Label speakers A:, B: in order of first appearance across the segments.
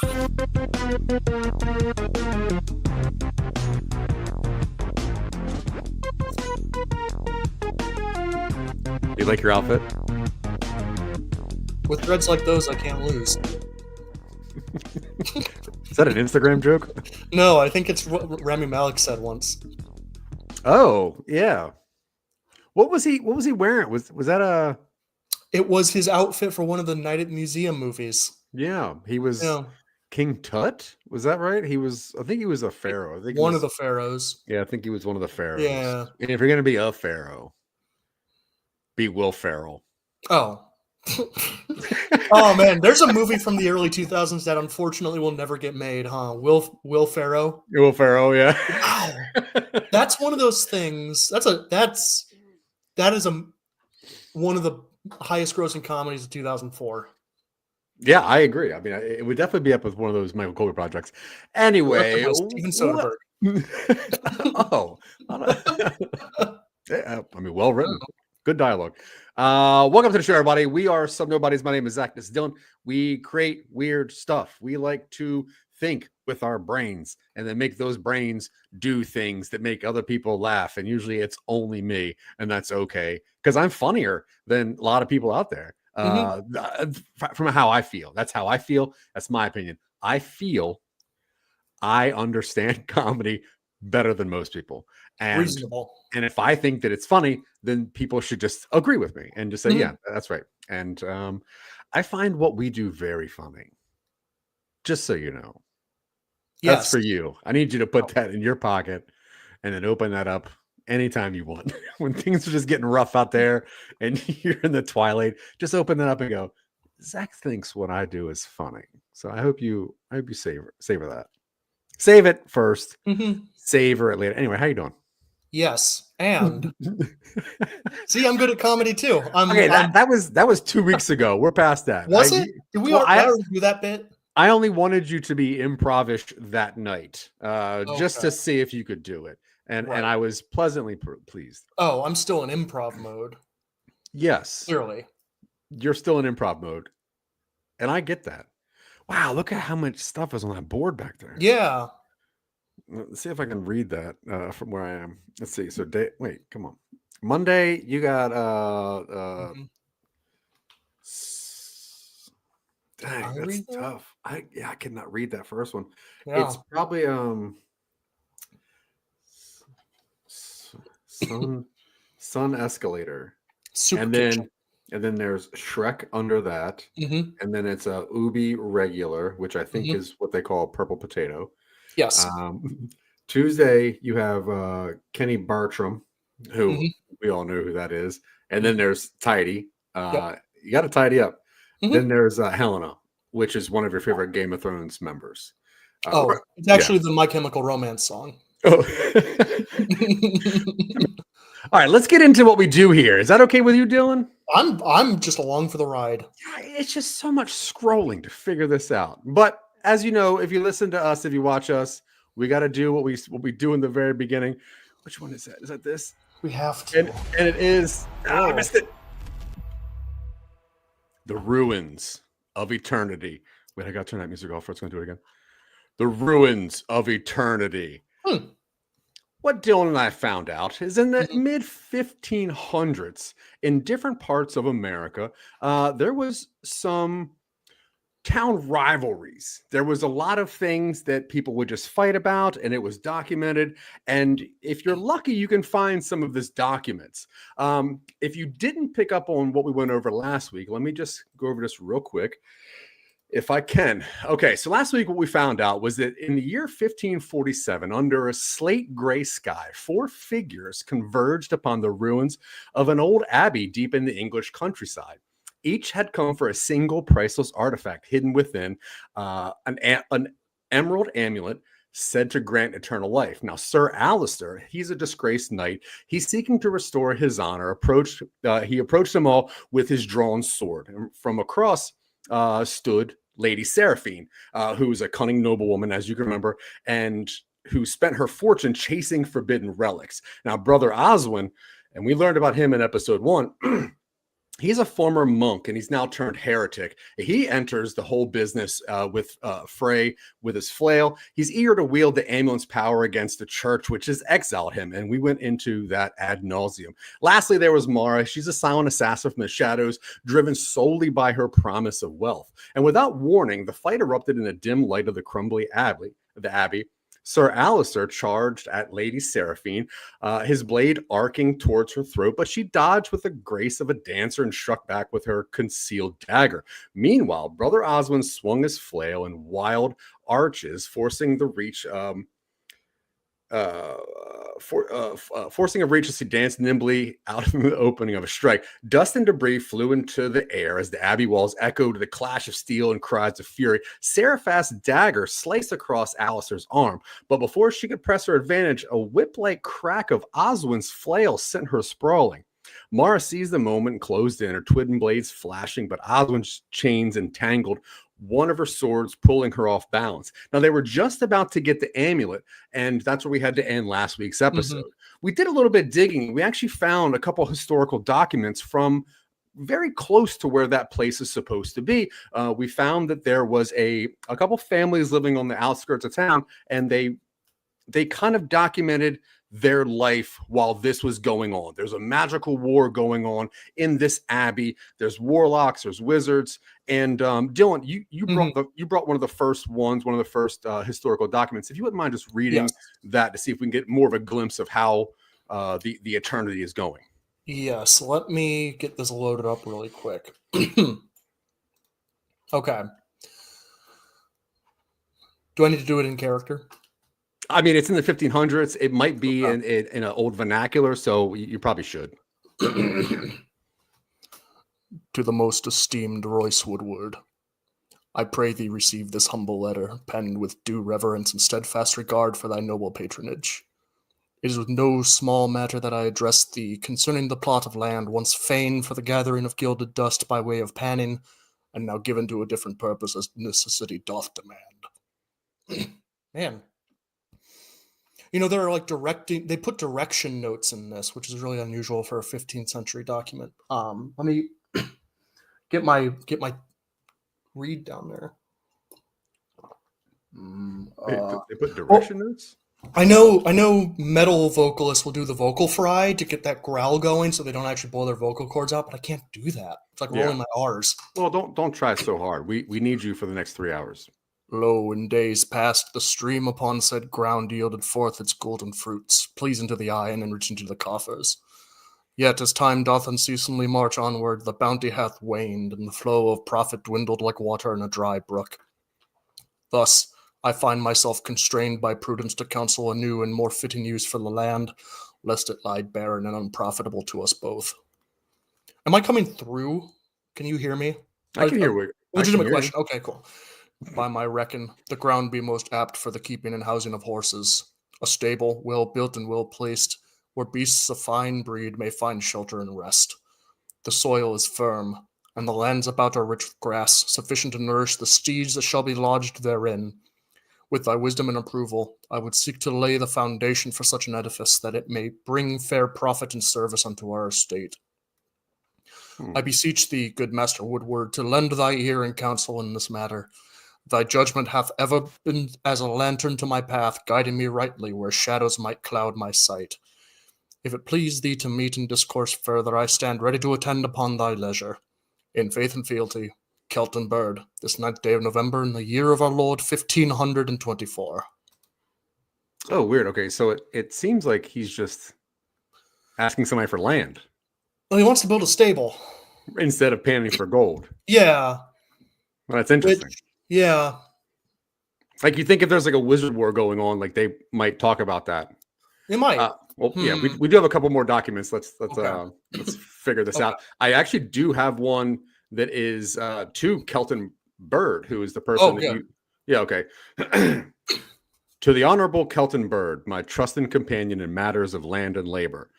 A: You like your outfit?
B: With threads like those, I can't lose.
A: Is that an Instagram joke?
B: No, I think it's what Rami Malek said once.
A: Oh, yeah. What was he wearing? Was that a
B: It was his outfit for one of the Night at the Museum movies.
A: Yeah, he was
B: Yeah,
A: King Tut? Was that right? I think he was a pharaoh. I think he
B: one of
A: was
B: the pharaohs.
A: Yeah, I think he was one of the pharaohs.
B: Yeah.
A: And if you're gonna be a pharaoh, be Will Ferrell.
B: Oh. Oh man, there's a movie from the early 2000s that unfortunately will never get made, huh? Will Ferrell.
A: Will Ferrell, yeah.
B: Wow. That's one of those things. That is one of the highest grossing comedies of 2004.
A: Yeah, I agree. I mean, it would definitely be up with one of those Michael Colby projects. Anyway,
B: Directed by Steven Soderbergh.
A: Oh, yeah, I mean, well written, good dialogue. Welcome to the show, everybody. We are Some Nobodies. My name is Zach. This is Dylan. We create weird stuff. We like to think with our brains and then make those brains do things that make other people laugh. And usually it's only me, and that's okay because I'm funnier than a lot of people out there. From how I feel. That's how I feel. That's my opinion. I feel I understand comedy better than most people. And
B: Reasonable.
A: And if I think that it's funny, then people should just agree with me and just say, yeah, that's right. And I find what we do very funny. Just so you know. That's
B: Yes.
A: for you. I need you to put that in your pocket and then open that up anytime you want. When things are just getting rough out there and you're in the twilight, just open that up and go, Zach thinks what I do is funny. So I hope you savor that. Save it first. Savor it later. Anyway, how you doing?
B: Yes. And see, I'm good at comedy too.
A: That was 2 weeks ago. We're past that.
B: Was it? Did we already do that bit?
A: I only wanted you to be improvish that night, just to
B: Okay.
A: see if you could do it. And
B: Right.
A: and I was pleasantly pleased.
B: Oh, I'm still in improv mode.
A: Yes.
B: Clearly.
A: You're still in improv mode. And I get that. Wow, look at how much stuff is on that board back there.
B: Yeah.
A: Let's see if I can read that from where I am. Let's see. So wait, come on. Monday, you got dang, that's tough. I cannot read that first one.
B: Yeah.
A: It's probably Sun Escalator.
B: Super
A: and then there's Shrek under that. And then it's a Ubi regular, which I think is what they call purple potato.
B: Yes.
A: Tuesday, you have Kenny Bartram, who we all know who that is. And then there's Tidy. You got to tidy up. Then there's Helena, which is one of your favorite Game of Thrones members.
B: It's actually the My Chemical Romance song.
A: Oh. All right, let's get into what we do here. Is that okay with you, Dylan?
B: I'm just along for the ride.
A: It's just so much scrolling to figure this out. But as you know, if you listen to us, if you watch us, we got to do what we do in the very beginning. Which one is that? Is that this?
B: We have to.
A: And it is. I missed it. The Ruins of Eternity. Wait, I got to turn that music off. Let's go do it again. The Ruins of Eternity. What Dylan and I found out is in the mid 1500s, in different parts of America, there was some town rivalries. There was a lot of things that people would just fight about, and it was documented. And if you're lucky, you can find some of this documents. If you didn't pick up on what we went over last week, let me just go over this real quick, if I can. Okay, so last week what we found out was that in the year 1547, under a slate gray sky, 4 figures converged upon the ruins of an old abbey deep in the English countryside. Each had come for a single priceless artifact hidden within an emerald amulet said to grant eternal life. Now, Sir Alistair, he's a disgraced knight. He's seeking to restore his honor. He approached them all with his drawn sword. And from across stood Lady Seraphine, who was a cunning noblewoman, as you can remember, and who spent her fortune chasing forbidden relics. Now, Brother Oswin, and we learned about him in episode 1, He's a former monk and he's now turned heretic. He enters the whole business with Frey with his flail. He's eager to wield the ambulance power against the church, which has exiled him. And we went into that ad nauseum. Lastly, there was Mara. She's a silent assassin from the shadows, driven solely by her promise of wealth. And without warning, the fight erupted in the dim light of the crumbly abbey. Sir Alistair charged at Lady Seraphine, his blade arcing towards her throat, but she dodged with the grace of a dancer and struck back with her concealed dagger. Meanwhile, Brother Osmond swung his flail in wild arches, forcing a reach as he danced nimbly out of the opening of a strike. Dust and debris flew into the air as the abbey walls echoed the clash of steel and cries of fury. Seraphast's dagger sliced across Alistair's arm, but before she could press her advantage, a whip-like crack of Oswind's flail sent her sprawling. Mara seized the moment and closed in, her twin blades flashing, but Oswind's chains entangled one of her swords, pulling her off balance. Now, they were just about to get the amulet, and that's where we had to end last week's episode. We did a little bit digging. We actually found a couple historical documents from very close to where that place is supposed to be. We found that there was a couple families living on the outskirts of town, and they kind of documented their life while this was going on. There's a magical war going on in this abbey. There's warlocks, there's wizards, and Dylan, you brought one of the first historical documents. If you wouldn't mind just reading that to see if we can get more of a glimpse of how the eternity is going.
B: Yes, let me get this loaded up really quick. Okay. Do I need to do it in character?
A: I mean, it's in the 1500s. It might be in an old vernacular, so you probably should.
B: To the most esteemed Royce Woodward, I pray thee receive this humble letter, penned with due reverence and steadfast regard for thy noble patronage. It is with no small matter that I address thee concerning the plot of land once fain for the gathering of gilded dust by way of panning, and now given to a different purpose as necessity doth demand. Man. You know, they're like they put direction notes in this, which is really unusual for a 15th century document. Let me get my read down there.
A: They put direction notes?
B: I know metal vocalists will do the vocal fry to get that growl going so they don't actually blow their vocal cords out, but I can't do that. It's like rolling my R's.
A: Well, don't try so hard. We need you for the next 3 hours.
B: Lo, in days past, the stream upon said ground yielded forth its golden fruits, pleasing to the eye and enriching to the coffers. Yet, as time doth unceasingly march onward, the bounty hath waned, and the flow of profit dwindled like water in a dry brook. Thus, I find myself constrained by prudence to counsel a new and more fitting use for the land, lest it lie barren and unprofitable to us both. Am I coming through? Can you hear me?
A: I can hear you.
B: Legitimate question. Okay, cool. By my reckon, the ground be most apt for the keeping and housing of horses, a stable, well built and well placed, where beasts of fine breed may find shelter and rest. The soil is firm, and the lands about are rich with grass, sufficient to nourish the steeds that shall be lodged therein. With thy wisdom and approval, I would seek to lay the foundation for such an edifice that it may bring fair profit and service unto our estate. I beseech thee, good Master Woodward, to lend thy ear and counsel in this matter. Thy judgment hath ever been as a lantern to my path, guiding me rightly where shadows might cloud my sight. If it please thee to meet and discourse further, I stand ready to attend upon thy leisure. In faith and fealty, Kelton Bird, this 9th day of November in the year of our Lord 1524.
A: Oh, weird. Okay, so it seems like he's just asking somebody for land.
B: Well, he wants to build a stable.
A: Instead of panning for gold.
B: Yeah.
A: Well, that's interesting.
B: Yeah.
A: Like, you think if there's like a wizard war going on, like they might talk about that.
B: They might.
A: Yeah, we do have a couple more documents. Let's figure this out. I actually do have one that is to Kelton Bird, who is the person okay. To the Honorable Kelton Bird, my trusted companion in matters of land and labor.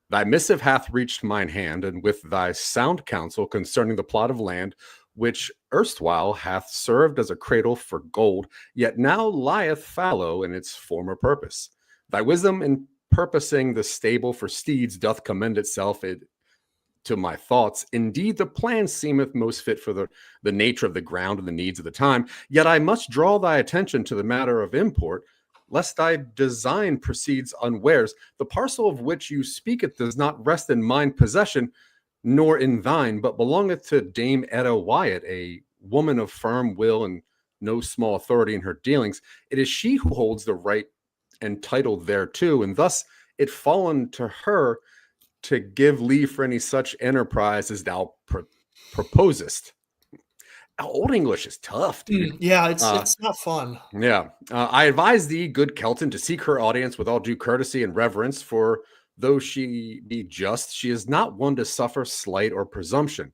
A: Thy missive hath reached mine hand, and with thy sound counsel concerning the plot of land, which erstwhile hath served as a cradle for gold, yet now lieth fallow in its former purpose. Thy wisdom in purposing the stable for steeds doth commend itself. to my thoughts. Indeed, the plan seemeth most fit for the nature of the ground and the needs of the time. Yet I must draw thy attention to the matter of import, lest thy design proceeds unwares. The parcel of which you speaketh does not rest in mine possession, nor in thine, but belongeth to Dame Etta Wyatt, a woman of firm will and no small authority in her dealings. It is she who holds the right and title thereto, and thus it fallen to her to give leave for any such enterprise as thou proposest. Old English is tough, dude.
B: Yeah, it's not fun.
A: Yeah. I advise thee, good Kelton, to seek her audience with all due courtesy and reverence, for though she be just, she is not one to suffer slight or presumption.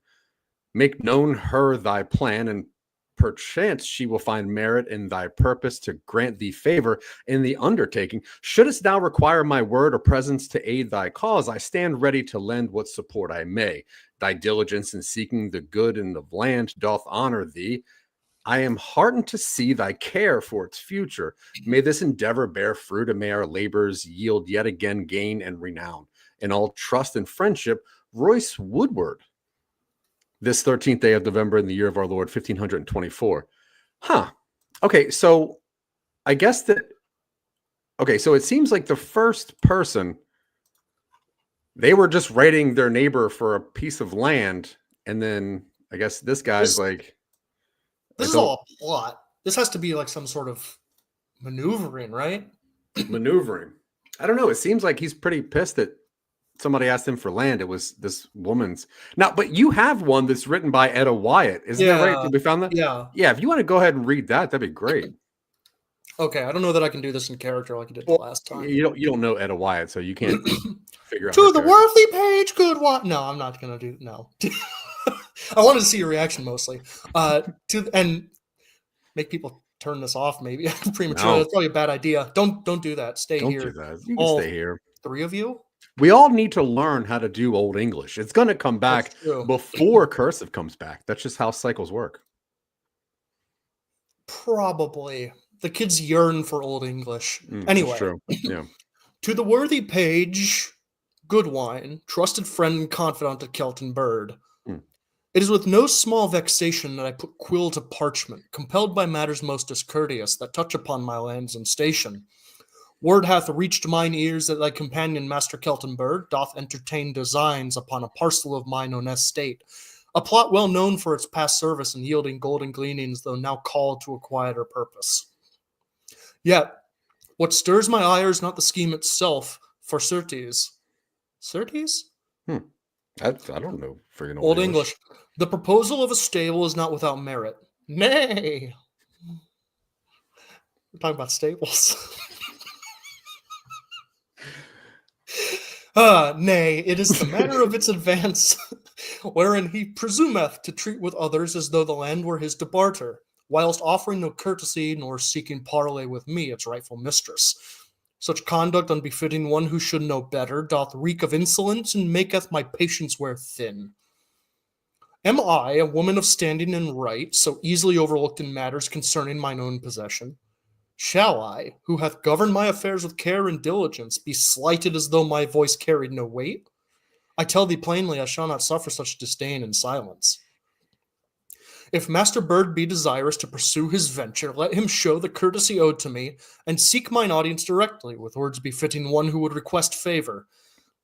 A: Make known her thy plan, and perchance she will find merit in thy purpose to grant thee favor in the undertaking. Shouldst thou require my word or presence to aid thy cause, I stand ready to lend what support I may. Thy diligence in seeking the good in the land doth honor thee. I am heartened to see thy care for its future. May this endeavor bear fruit, and may our labors yield yet again gain and renown. In all trust and friendship, Royce Woodward. This 13th day of November in the year of our Lord, 1524. Huh. Okay, so I guess that... Okay, so it seems like the first person, they were just writing their neighbor for a piece of land, and then I guess this guy's like...
B: This is all a plot. This has to be like some sort of maneuvering, right?
A: Maneuvering. I don't know. It seems like he's pretty pissed that somebody asked him for land. It was this woman's. Now, but you have one that's written by Etta Wyatt. Isn't that right? Did we found that?
B: Yeah.
A: Yeah, if you want to go ahead and read that, that'd be great.
B: Okay, I don't know that I can do this in character like you did the last time.
A: You don't know Etta Wyatt, so you can't figure out.
B: To the worthy page, good one. No, I'm not gonna do no. I wanted to see your reaction mostly. And make people turn this off maybe prematurely. No. That's probably a bad idea. Don't do that. Stay here.
A: Don't do that. You can stay here.
B: Three of you?
A: We all need to learn how to do Old English. It's going to come back before cursive comes back. That's just how cycles work.
B: Probably. The kids yearn for Old English. Anyway.
A: True. Yeah.
B: To the worthy page, good wine, trusted friend and confidant of Kelton Bird. It is with no small vexation that I put quill to parchment, compelled by matters most discourteous that touch upon my lands and station. Word hath reached mine ears that thy companion, Master Kelton Bird, doth entertain designs upon a parcel of mine own estate, a plot well known for its past service in yielding golden gleanings, though now called to a quieter purpose. Yet, what stirs my ire is not the scheme itself, for certes. Certes?
A: I don't know friggin'
B: Old English. The proposal of a stable is not without merit. Nay. We're talking about stables. Nay, it is the manner of its advance, wherein he presumeth to treat with others as though the land were his to barter, whilst offering no courtesy nor seeking parley with me, its rightful mistress. Such conduct, unbefitting one who should know better, doth reek of insolence, and maketh my patience wear thin. Am I, a woman of standing and right, so easily overlooked in matters concerning mine own possession? Shall I, who hath governed my affairs with care and diligence, be slighted as though my voice carried no weight? I tell thee plainly, I shall not suffer such disdain in silence. If Master Bird be desirous to pursue his venture, let him show the courtesy owed to me, and seek mine audience directly, with words befitting one who would request favor.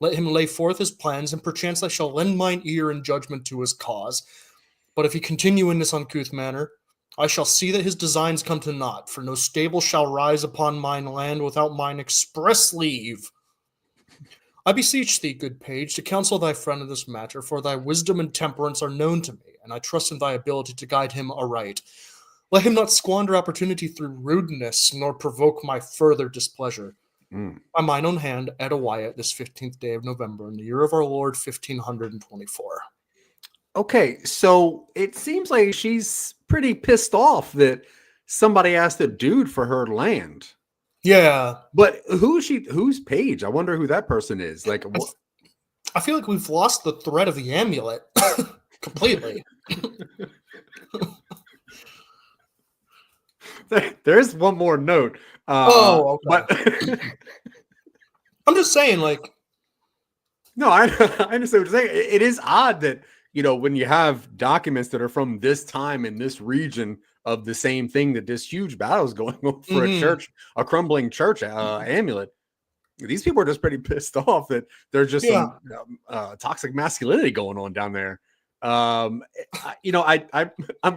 B: Let him lay forth his plans, and perchance I shall lend mine ear and judgment to his cause. But if he continue in this uncouth manner, I shall see that his designs come to naught, for no stable shall rise upon mine land without mine express leave. I beseech thee, good page, to counsel thy friend in this matter, for thy wisdom and temperance are known to me, and I trust in thy ability to guide him aright. Let him not squander opportunity through rudeness, nor provoke my further displeasure. By mine own hand, Etta Wyatt, this 15th day of November, in the year of our Lord, 1524.
A: Okay, so it seems like she's pretty pissed off that somebody asked a dude for her land.
B: Yeah.
A: But who's page? I wonder who that person is. Like,
B: I feel like we've lost the thread of the amulet completely.
A: There's one more note.
B: Okay.
A: But
B: I'm just saying, like,
A: No, I understand what you're saying. It is odd that, when you have documents that are from this time in this region of the same thing, that this huge battle is going on for a crumbling church amulet. These people are just pretty pissed off that there's just some toxic masculinity going on down there. I'm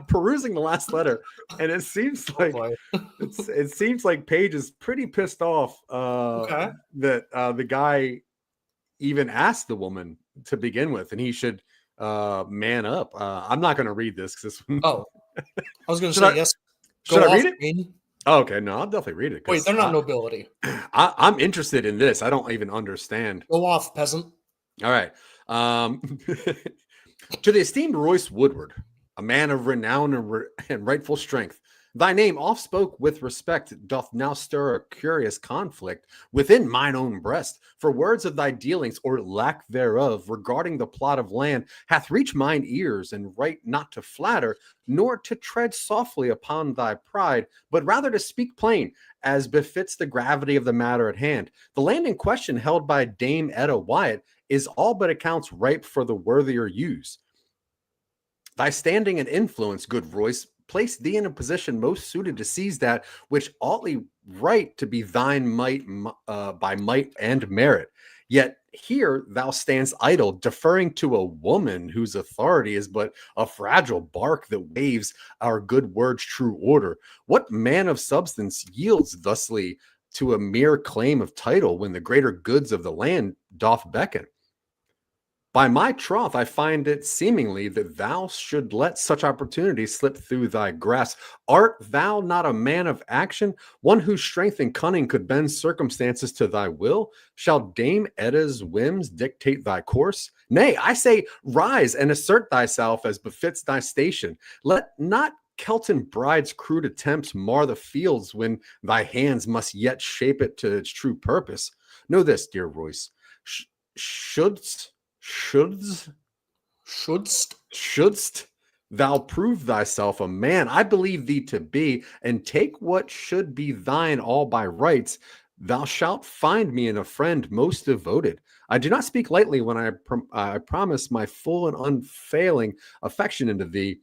A: perusing the last letter, and it seems like it seems like Paige is pretty pissed off that the guy even asked the woman to begin with, and he should man up. I'm not going to read this because this one.
B: Oh, I was going to say yes.
A: Should I read it? Oh, okay, no, I'll definitely read it.
B: Wait, they're not nobility.
A: I'm interested in this. I don't even understand.
B: Go off, peasant.
A: All right. To the esteemed Royce Woodward, a man of renown and rightful strength, thy name oft spoke with respect doth now stir a curious conflict within mine own breast. For words of thy dealings, or lack thereof, regarding the plot of land, hath reached mine ears, and right not to flatter, nor to tread softly upon thy pride, but rather to speak plain, as befits the gravity of the matter at hand. The land in question, held by Dame Etta Wyatt, is all but accounts ripe for the worthier use. Thy standing and influence, good Royce, place thee in a position most suited to seize that which oughtly right to be thine might by might and merit. Yet here thou stands idle, deferring to a woman whose authority is but a fragile bark that waves our good word's true order. What man of substance yields thusly to a mere claim of title when the greater goods of the land doth beckon? By my troth, I find it seemingly that thou should let such opportunities slip through thy grasp. Art thou not a man of action, one whose strength and cunning could bend circumstances to thy will? Shall Dame Etta's whims dictate thy course? Nay, I say, rise and assert thyself as befits thy station. Let not Kelton bride's crude attempts mar the fields when thy hands must yet shape it to its true purpose. Know this, dear Royce, shouldst thou prove thyself a man I believe thee to be, and take what should be thine all by rights, thou shalt find me in a friend most devoted. I do not speak lightly when I promise my full and unfailing affection into thee.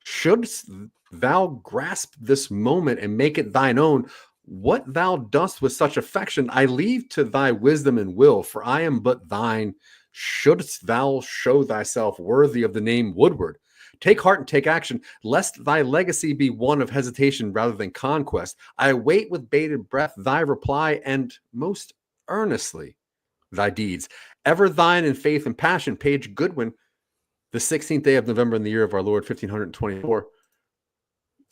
A: Shouldst thou grasp this moment and make it thine own, what thou dost with such affection I leave to thy wisdom and will, for I am but thine. Shouldst thou show thyself worthy of the name Woodward, take heart and take action, lest thy legacy be one of hesitation rather than conquest. I await with bated breath thy reply, and most earnestly thy deeds. Ever thine in faith and passion, Paige Goodwin, the 16th day of November in the year of our Lord, 1524.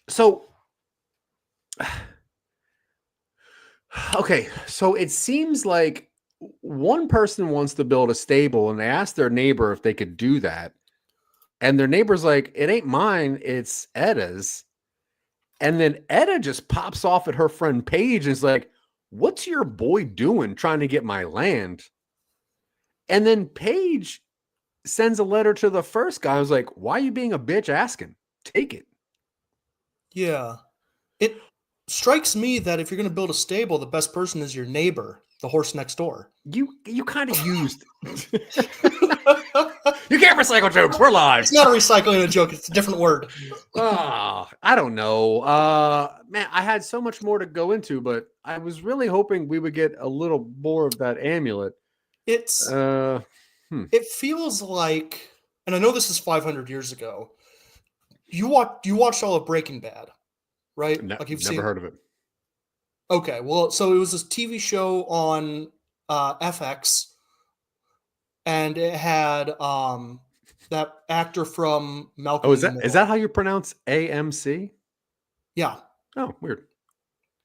A: So, okay, so it seems like one person wants to build a stable, and they ask their neighbor if they could do that. And their neighbor's like, it ain't mine, it's Etta's. And then Etta just pops off at her friend Paige and is like, what's your boy doing trying to get my land? And then Paige sends a letter to the first guy. I was like, why are you being a bitch asking? Take it.
B: Yeah. It strikes me that if you're going to build a stable, the best person is your neighbor, the horse next door.
A: You kind of used. You can't recycle jokes. We're live.
B: It's not a recycling a joke. It's a different word.
A: I don't know. Man, I had so much more to go into, but I was really hoping we would get a little more of that amulet.
B: It's it feels like, and I know this is 500 years ago. You watched all of Breaking Bad, right?
A: Like you've never heard of it.
B: Okay, well, so it was this TV show on FX, and it had that actor from Malcolm.
A: Oh, is that how you pronounce AMC?
B: Yeah.
A: Oh, weird.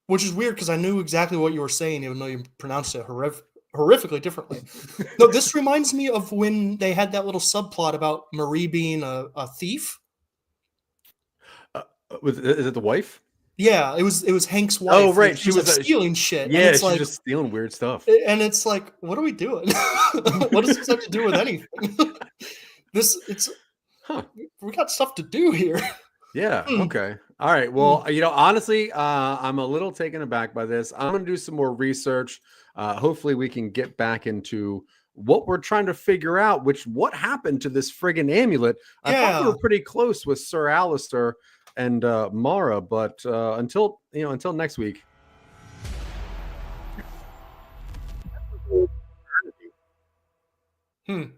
B: Which is weird because I knew exactly what you were saying, even though you pronounced it horrifically differently. No, this reminds me of when they had that little subplot about Marie being a thief.
A: Is it the wife?
B: Yeah, it was Hank's wife.
A: Oh, right.
B: She was like stealing shit.
A: Yeah, she's just stealing weird stuff.
B: And it's like, what are we doing? What does this have to do with anything? We got stuff to do here.
A: Yeah. Okay. All right. Well, honestly, I'm a little taken aback by this. I'm going to do some more research. Hopefully we can get back into what we're trying to figure out, what happened to this friggin' amulet. I thought we were pretty close with Sir Alistair and Mara, but until next week. I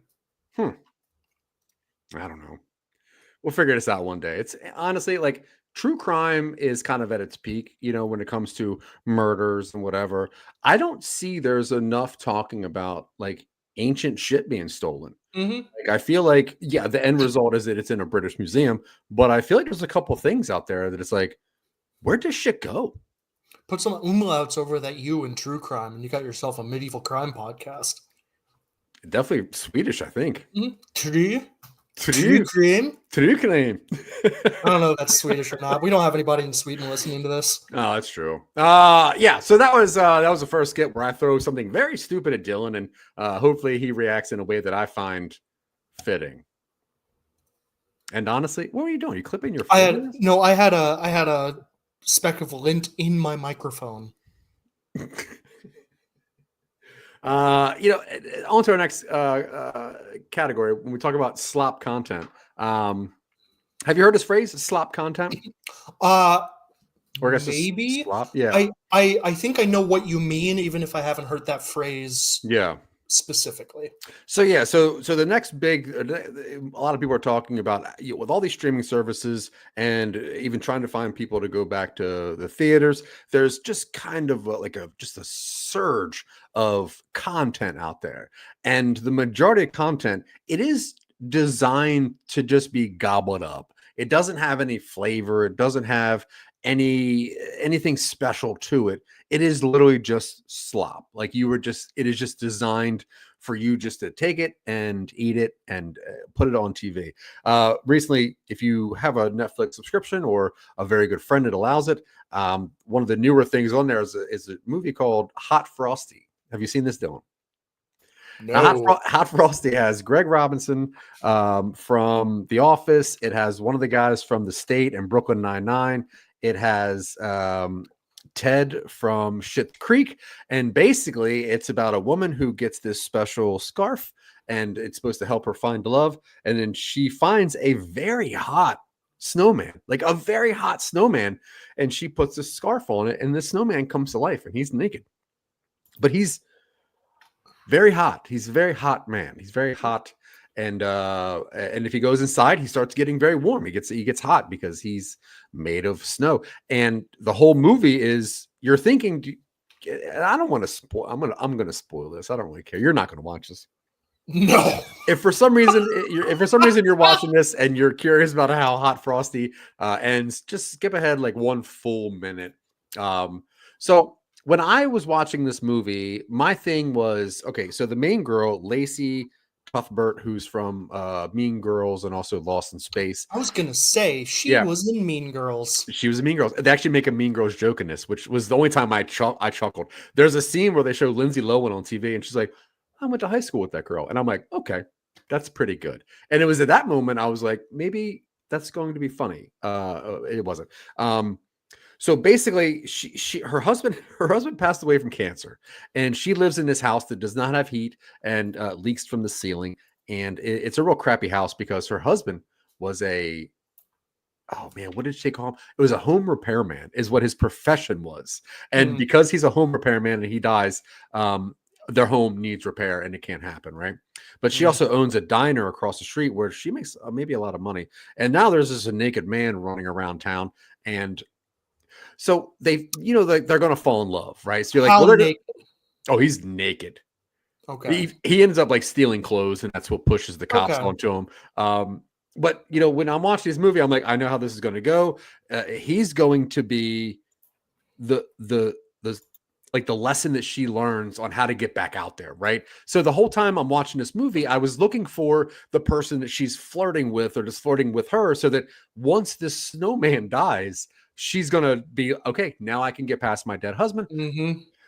A: don't know. We'll figure this out one day. It's honestly like true crime is kind of at its peak, when it comes to murders and whatever. I don't see there's enough talking about like ancient shit being stolen. Like I feel like, yeah, the end result is that it's in a British museum, but I feel like there's a couple things out there that it's like, where'd this shit go?
B: Put some umlauts over that U in true crime, and you got yourself a medieval crime podcast.
A: Definitely Swedish, I think.
B: True
A: crime.
B: I don't know if that's Swedish or not. We don't have anybody in Sweden listening to this.
A: Oh, that's true. Yeah. So that was the first skit where I throw something very stupid at Dylan, and hopefully he reacts in a way that I find fitting. And honestly, what were you doing? Are you clipping your fingers?
B: I had a speck of lint in my microphone.
A: On to our next category when we talk about slop content. Have you heard this phrase, slop content?
B: Or maybe
A: slop? Yeah.
B: I think I know what you mean, even if I haven't heard that phrase.
A: Yeah.
B: Specifically.
A: So the next big, a lot of people are talking about with all these streaming services and even trying to find people to go back to the theaters. There's just kind of just a surge of content out there, and the majority of content, it is designed to just be gobbled up. It doesn't have any flavor. It doesn't have anything special to it. It is literally just slop. Like it is just designed for you just to take it and eat it and put it on TV. Recently, if you have a Netflix subscription or a very good friend that allows it, one of the newer things on there is a movie called Hot Frosty. Have you seen this, Dylan?
B: No.
A: Hot Frosty has Greg Robinson from The Office. It has one of the guys from The State and Brooklyn Nine-Nine. It has Ted from Schitt's Creek. And basically, it's about a woman who gets this special scarf, and it's supposed to help her find love. And then she finds a very hot snowman, like a very hot snowman. And she puts a scarf on it, and the snowman comes to life, and he's naked. But he's very hot. He's a very hot man. He's very hot. And if he goes inside, he starts getting very warm. He gets hot because he's made of snow. And the whole movie is you're thinking, I don't want to spoil. I'm gonna spoil this. I don't really care. You're not gonna watch this.
B: No.
A: If for some reason you're watching this and you're curious about how Hot Frosty ends, just skip ahead like one full minute. So when I was watching this movie, my thing was, okay, so the main girl, Lacey Cuthbert, who's from Mean Girls and also Lost in Space.
B: I was going to say, she was in Mean Girls.
A: She was in Mean Girls. They actually make a Mean Girls joke in this, which was the only time I chuckled. There's a scene where they show Lindsay Lohan on TV, and she's like, I went to high school with that girl. And I'm like, okay, that's pretty good. And it was at that moment I was like, maybe that's going to be funny. It wasn't. So basically, her husband passed away from cancer, and she lives in this house that does not have heat and leaks from the ceiling. And it's a real crappy house because her husband was what did she call him? It was a home repairman, is what his profession was. And because he's a home repairman and he dies, their home needs repair and it can't happen, right? But she also owns a diner across the street where she makes maybe a lot of money. And now there's this naked man running around town, and so they're going to fall in love, right? So you're like, well, naked? Oh, he's naked.
B: Okay.
A: He ends up like stealing clothes, and that's what pushes the cops onto him. But when I'm watching this movie, I'm like, I know how this is going to go. He's going to be the lesson that she learns on how to get back out there, right? So the whole time I'm watching this movie, I was looking for the person that she's flirting with or just flirting with her, so that once this snowman dies, she's going to be, okay, now I can get past my dead husband.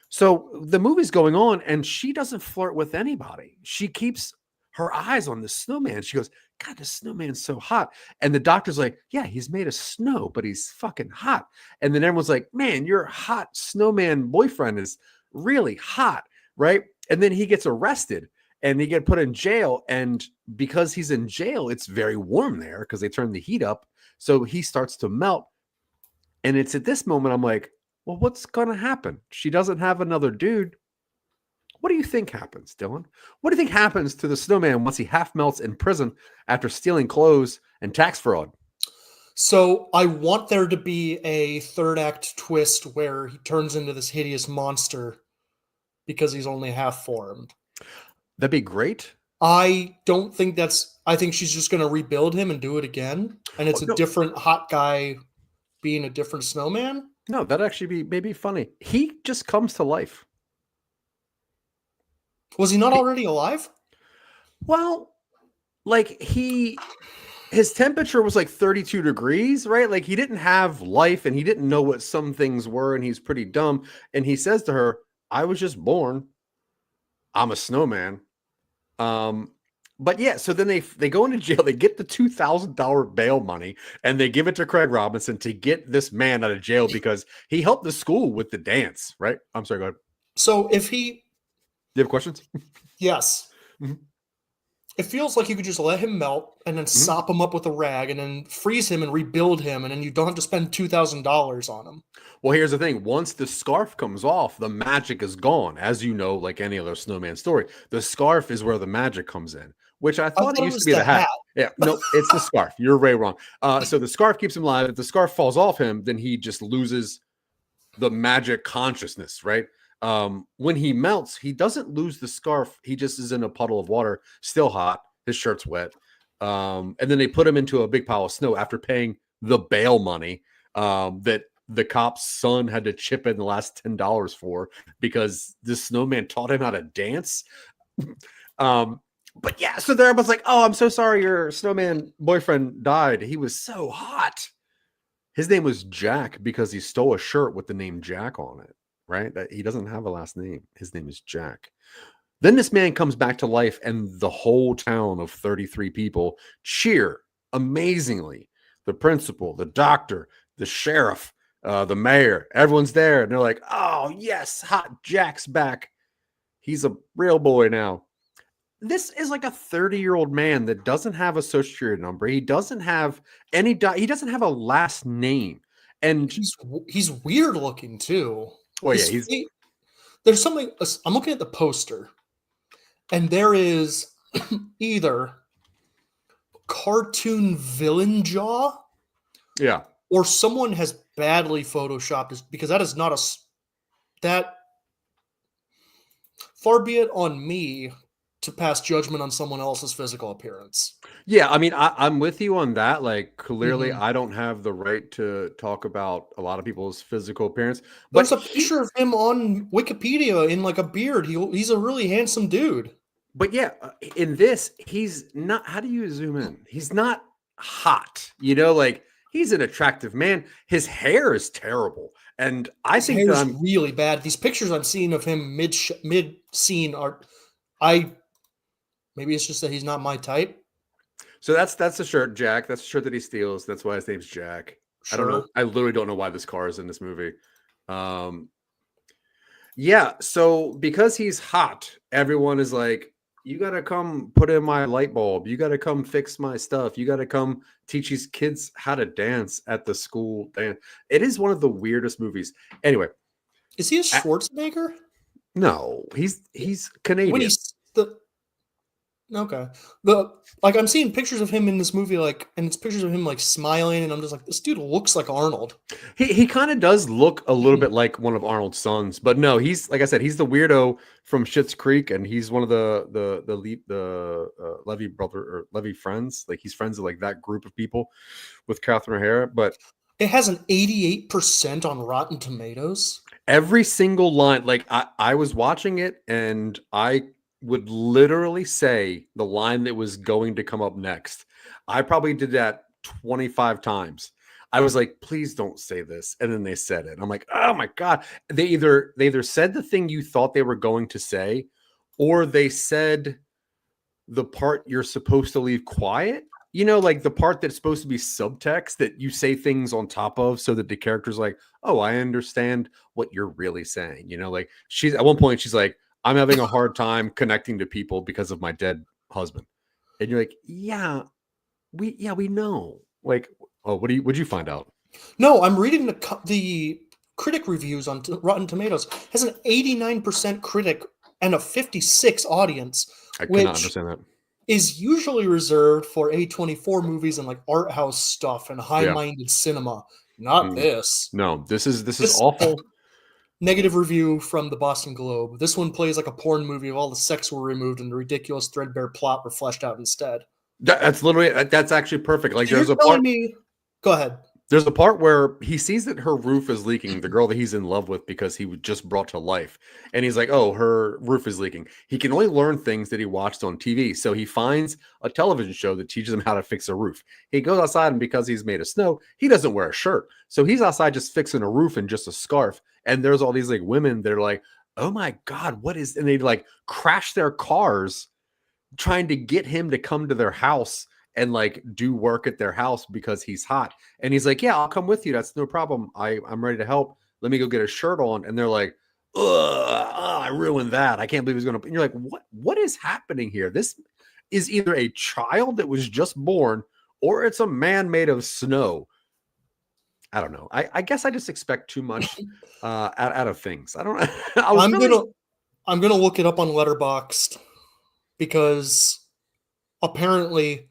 A: So the movie's going on, and she doesn't flirt with anybody. She keeps her eyes on the snowman. She goes, God, the snowman's so hot. And the doctor's like, yeah, he's made of snow, but he's fucking hot. And then everyone's like, man, your hot snowman boyfriend is really hot, right? And then he gets arrested. and they get put in jail. And because he's in jail, it's very warm there because they turn the heat up. So he starts to melt. And it's at this moment I'm like, well, what's going to happen? She doesn't have another dude. What do you think happens, Dylan? What do you think happens to the snowman once he half melts in prison after stealing clothes and tax fraud?
B: So I want there to be a third act twist where he turns into this hideous monster because he's only half formed.
A: That'd be great.
B: I don't think that's. I think she's just going to rebuild him and do it again, and it's a different hot guy being a different snowman.
A: No, that'd actually be maybe funny. He just comes to life.
B: Was he not already alive?
A: Well, like his temperature was like 32 degrees, right? Like he didn't have life and he didn't know what some things were, and he's pretty dumb. And he says to her, I was just born. I'm a snowman. But yeah, so then they go into jail, they get the $2,000 bail money, and they give it to Craig Robinson to get this man out of jail because he helped the school with the dance, right? I'm sorry, go ahead.
B: So if he...
A: Do you have questions?
B: Yes.
A: Mhm.
B: It feels like you could just let him melt and then sop him up with a rag and then freeze him and rebuild him, and then you don't have to spend $2,000 on him.
A: Well, here's the thing. Once the scarf comes off, the magic is gone. As you know, like any other snowman story, the scarf is where the magic comes in, which I thought it used to be the hat. Yeah, no, it's the scarf. You're way wrong. So the scarf keeps him alive. If the scarf falls off him, then he just loses the magic consciousness, right? When he melts, he doesn't lose the scarf. He just is in a puddle of water, still hot. His shirt's wet. And then they put him into a big pile of snow after paying the bail money that the cop's son had to chip in the last $10 for because this snowman taught him how to dance. But yeah, so everyone's like, oh, I'm so sorry your snowman boyfriend died. He was so hot. His name was Jack because he stole a shirt with the name Jack on it, right? That he doesn't have a last name. His name is Jack. Then this man comes back to life, and the whole town of 33 people cheer amazingly. The principal, the doctor, the sheriff, the mayor, everyone's there. And they're like, oh, yes, hot Jack's back. He's a real boy now. This is like a 30-year-old man that doesn't have a social security number. He doesn't have any. He doesn't have a last name, and
B: he's weird looking too.
A: Well, yeah,
B: there's something. I'm looking at the poster, and there is either cartoon villain jaw,
A: yeah,
B: or someone has badly photoshopped it, because that is not that. Far be it on me to pass judgment on someone else's physical appearance.
A: Yeah, I mean, I'm with you on that. Like, clearly, I don't have the right to talk about a lot of people's physical appearance. But
B: there's a picture of him on Wikipedia in like a beard. He's a really handsome dude.
A: But yeah, in this, he's not. How do you zoom in? He's not hot. You know, like he's an attractive man. His hair is terrible, and I think that I'm
B: really bad. These pictures I'm seeing of him mid scene are, maybe it's just that he's not my type.
A: So that's the shirt, Jack. That's the shirt that he steals. That's why his name's Jack. Sure. I don't know. I literally don't know why this car is in this movie. Yeah. So because he's hot, everyone is like, you got to come put in my light bulb. You got to come fix my stuff. You got to come teach these kids how to dance at the school dance. It is one of the weirdest movies. Anyway.
B: Is he a Schwarzenegger?
A: No, he's Canadian.
B: When he's okay. I'm seeing pictures of him in this movie, and it's pictures of him smiling, and I'm just like, this dude looks like Arnold.
A: He kind of does look a little bit like one of Arnold's sons, but no, he's like I said, he's the weirdo from Schitt's Creek, and he's one of the Levy brother or Levy friends. Like he's friends with like that group of people with Catherine O'Hara. But
B: it has an 88% on Rotten Tomatoes.
A: Every single line, like I was watching it, and I would literally say the line that was going to come up next. I probably did that 25 times. I was like, please don't say this. And then they said it. I'm like, oh my God. They either said the thing you thought they were going to say, or they said the part you're supposed to leave quiet. You know, like the part that's supposed to be subtext that you say things on top of so that the character's like, oh, I understand what you're really saying. You know, like at one point she's like, I'm having a hard time connecting to people because of my dead husband. And you're like, yeah, we know. Like, oh, what'd you find out?
B: No, I'm reading the critic reviews on Rotten Tomatoes. It has an 89% critic and a 56 audience,
A: I cannot
B: which
A: understand that.
B: is usually reserved for A24 movies and like art house stuff and
A: Yeah.
B: high-minded cinema. Not
A: Mm.
B: this.
A: No, this is
B: This
A: awful.
B: negative review from the Boston Globe. This one plays like a porn movie if all the sex were removed and the ridiculous threadbare plot were fleshed out instead.
A: That's actually perfect. Like
B: So you're telling me, go ahead.
A: There's a part where he sees that her roof is leaking, the girl that he's in love with because he was just brought to life. And he's like, oh, her roof is leaking. He can only learn things that he watched on TV. So he finds a television show that teaches him how to fix a roof. He goes outside, and because he's made of snow, he doesn't wear a shirt. So he's outside just fixing a roof in just a scarf. And there's all these like women that are like, oh my God, what is, and they like crash their cars trying to get him to come to their house and like do work at their house because he's hot. And he's like, yeah, I'll come with you. That's no problem. I'm ready to help. Let me go get a shirt on. And they're like, I ruined that. I can't believe he's going to. And you're like, what is happening here? This is either a child that was just born or it's a man made of snow. I don't know. I guess I just expect too much out of things. I don't know.
B: I'm gonna look it up on Letterboxd because apparently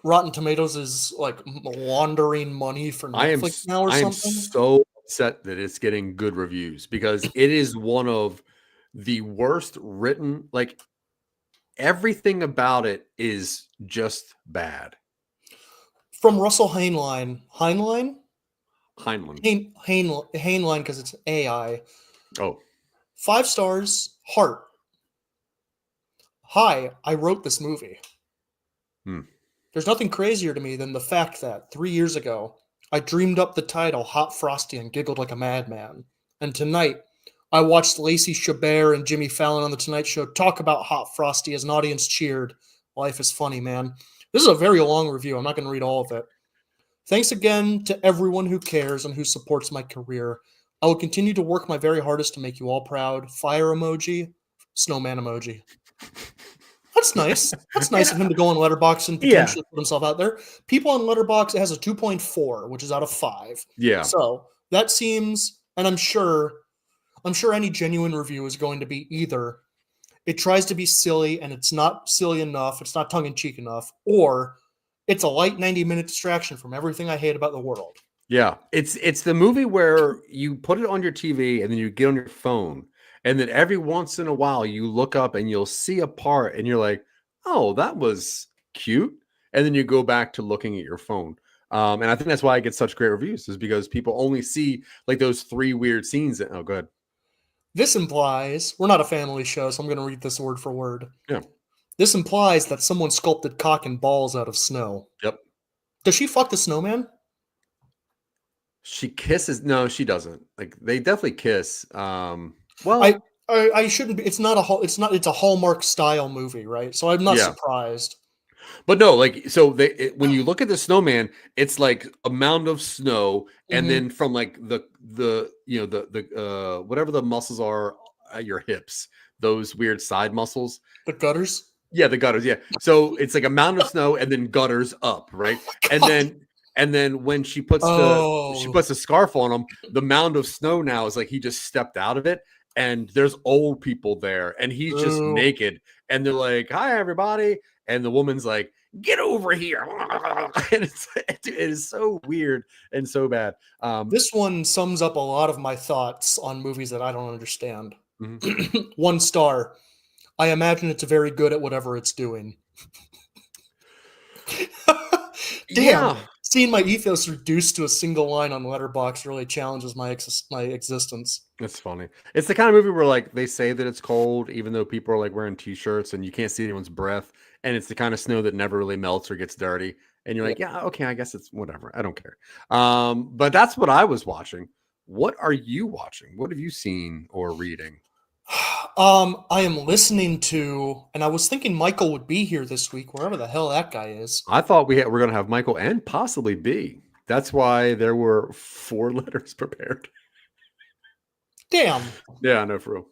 B: Rotten Tomatoes is like laundering money for Netflix now or something.
A: I am so upset that it's getting good reviews because it is one of the worst written. Like everything about it is just bad.
B: From Russell Heinlein,
A: Heinlein
B: because it's AI.
A: Oh,
B: 5 stars. Heart. Hi, I wrote this movie. There's nothing crazier to me than the fact that 3 years ago, I dreamed up the title Hot Frosty and giggled like a madman. And tonight, I watched Lacey Chabert and Jimmy Fallon on The Tonight Show talk about Hot Frosty as an audience cheered. Life is funny, man. This is a very long review. I'm not going to read all of it. Thanks again to everyone who cares and who supports my career. I will continue to work my very hardest to make you all proud. Fire emoji, snowman emoji. That's nice. That's nice of him to go on Letterboxd and potentially put himself out there. People on Letterboxd, it has a 2.4, which is out of 5.
A: Yeah.
B: So that seems, and I'm sure any genuine review is going to be either it tries to be silly and it's not silly enough, it's not tongue-in-cheek enough, or it's a light 90-minute distraction from everything I hate about the world.
A: Yeah. It's the movie where you put it on your TV and then you get on your phone. And then every once in a while, you look up and you'll see a part and you're like, oh, that was cute. And then you go back to looking at your phone. And I think that's why I get such great reviews is because people only see like those 3 weird scenes. Oh, good.
B: This implies, we're not a family show, so I'm going to read this word for word.
A: Yeah.
B: This implies that someone sculpted cock and balls out of snow.
A: Yep.
B: Does she fuck the snowman?
A: She kisses. No, she doesn't. Like they definitely kiss. Well,
B: I shouldn't be. It's a Hallmark style movie, right? So I'm not surprised.
A: But no, like so when you look at the snowman, it's like a mound of snow, and then from like the whatever the muscles are at your hips, those weird side muscles,
B: the gutters.
A: Yeah, the gutters. Yeah, so it's like a mound of snow and then gutters up, right? And then when she puts the scarf on him, the mound of snow now is like he just stepped out of it. And there's old people there, and he's just naked, and they're like, "Hi, everybody!" And the woman's like, "Get over here!" And it is so weird and so bad.
B: This one sums up a lot of my thoughts on movies that I don't understand. 1 star. I imagine it's very good at whatever it's doing. Damn. Yeah. Seeing my ethos reduced to a single line on Letterboxd really challenges my existence.
A: It's funny. It's the kind of movie where like they say that it's cold, even though people are like wearing t-shirts and you can't see anyone's breath. And it's the kind of snow that never really melts or gets dirty. And you're like, yeah, okay, I guess it's whatever. I don't care. But that's what I was watching. What are you watching? What have you seen or reading?
B: I am listening to, and I was thinking Michael would be here this week, wherever the hell that guy is.
A: I thought we're going to have Michael and possibly B. That's why there were 4 letters prepared.
B: Damn.
A: Yeah, no, for real.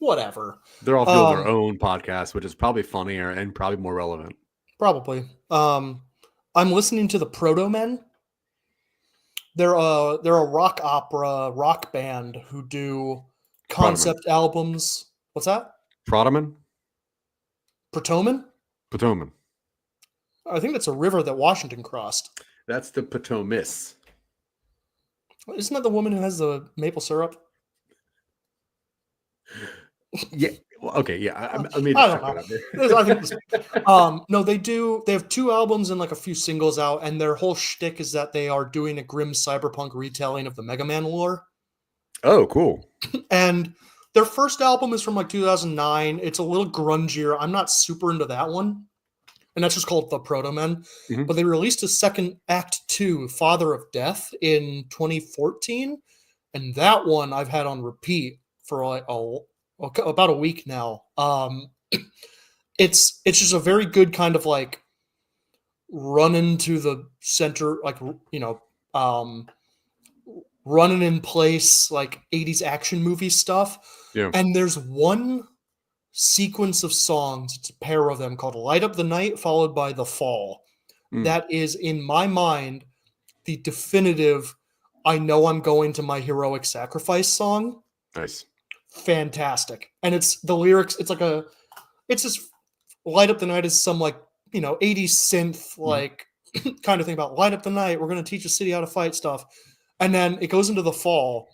B: whatever.
A: They're all doing their own podcast, which is probably funnier and probably more relevant.
B: Probably. I'm listening to the Proto Men. They're a rock opera rock band who do concept albums. What's that?
A: Protoman?
B: Potoman?
A: Potoman.
B: I think that's a river that Washington crossed.
A: That's the Potomac.
B: Isn't that the woman who has the maple syrup?
A: Yeah. Well, okay. Yeah. I mean,
B: I don't know. I think no, they do. They have 2 albums and like a few singles out, and their whole shtick is that they are doing a grim cyberpunk retelling of the Mega Man lore.
A: Oh, cool.
B: And their first album is from like 2009. It's a little grungier. I'm not super into that one. And that's just called The Proto Men.
A: Mm-hmm.
B: But they released a second Act 2, Father of Death, in 2014. And that one I've had on repeat for like about a week now. It's just a very good kind of like run into the center, like, running in place, like 80s action movie stuff.
A: Yeah.
B: And there's one sequence of songs, it's a pair of them, called Light Up the Night followed by The Fall. That is, in my mind, the definitive I know I'm going to my heroic sacrifice song.
A: Nice.
B: Fantastic. And it's the lyrics, it's just Light Up the Night is some like, 80s synth like kind of thing about light up the night, we're going to teach a city how to fight stuff. And then it goes into The Fall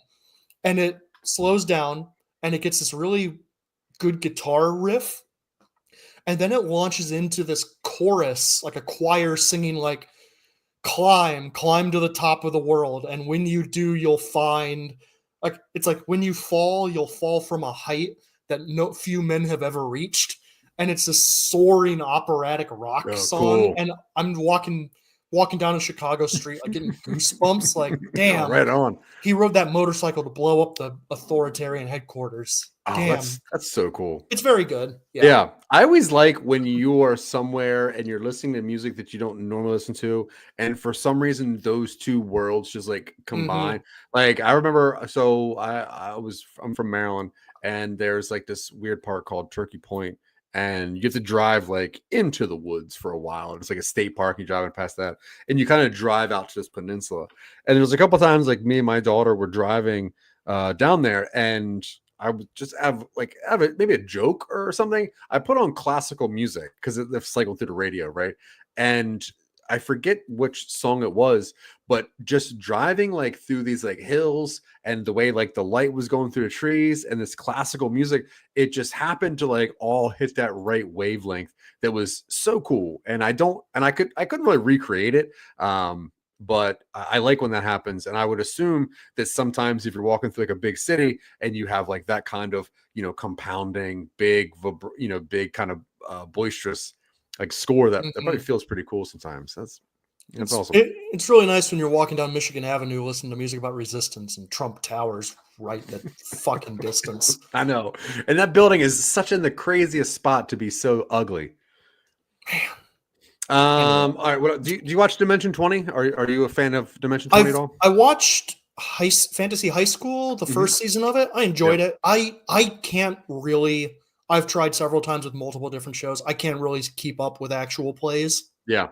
B: and it slows down and it gets this really good guitar riff. And then it launches into this chorus, like a choir singing like, climb to the top of the world. And when you do, you'll find, like, it's like when you fall, you'll fall from a height that no few men have ever reached. And it's a soaring operatic rock song.
A: Cool.
B: And I'm walking down a Chicago street, like getting goosebumps, like, damn.
A: Right on.
B: He rode that motorcycle to blow up the authoritarian headquarters.
A: Oh,
B: damn.
A: That's so cool.
B: It's very good.
A: Yeah. I always like when you are somewhere and you're listening to music that you don't normally listen to. And for some reason, those two worlds just like combine. Like I remember, so I'm from Maryland and there's like this weird park called Turkey Point. And you get to drive like into the woods for a while. It's like a state park. You're driving past that, and you kind of drive out to this peninsula. And there was a couple of times like me and my daughter were driving down there, and I would just have maybe a joke or something. I put on classical music because it cycled through the radio, right? And I forget which song it was, but just driving like through these like hills and the way like the light was going through the trees and this classical music, it just happened to like all hit that right wavelength that was so cool. And I couldn't really recreate it. But I like when that happens. And I would assume that sometimes if you're walking through like a big city and you have like that kind of, compounding big kind of boisterous like score that probably feels pretty cool sometimes. That's awesome.
B: It's really nice when you're walking down Michigan Avenue listening to music about resistance and Trump Towers right in the fucking distance.
A: I know. And that building is such in the craziest spot to be so ugly.
B: Man.
A: All right. Do you watch Dimension 20? Are you a fan of Dimension 20 at all?
B: I watched Fantasy High School, the first season of it. I enjoyed it. I can't really. I've tried several times with multiple different shows. I can't really keep up with actual plays.
A: Yeah.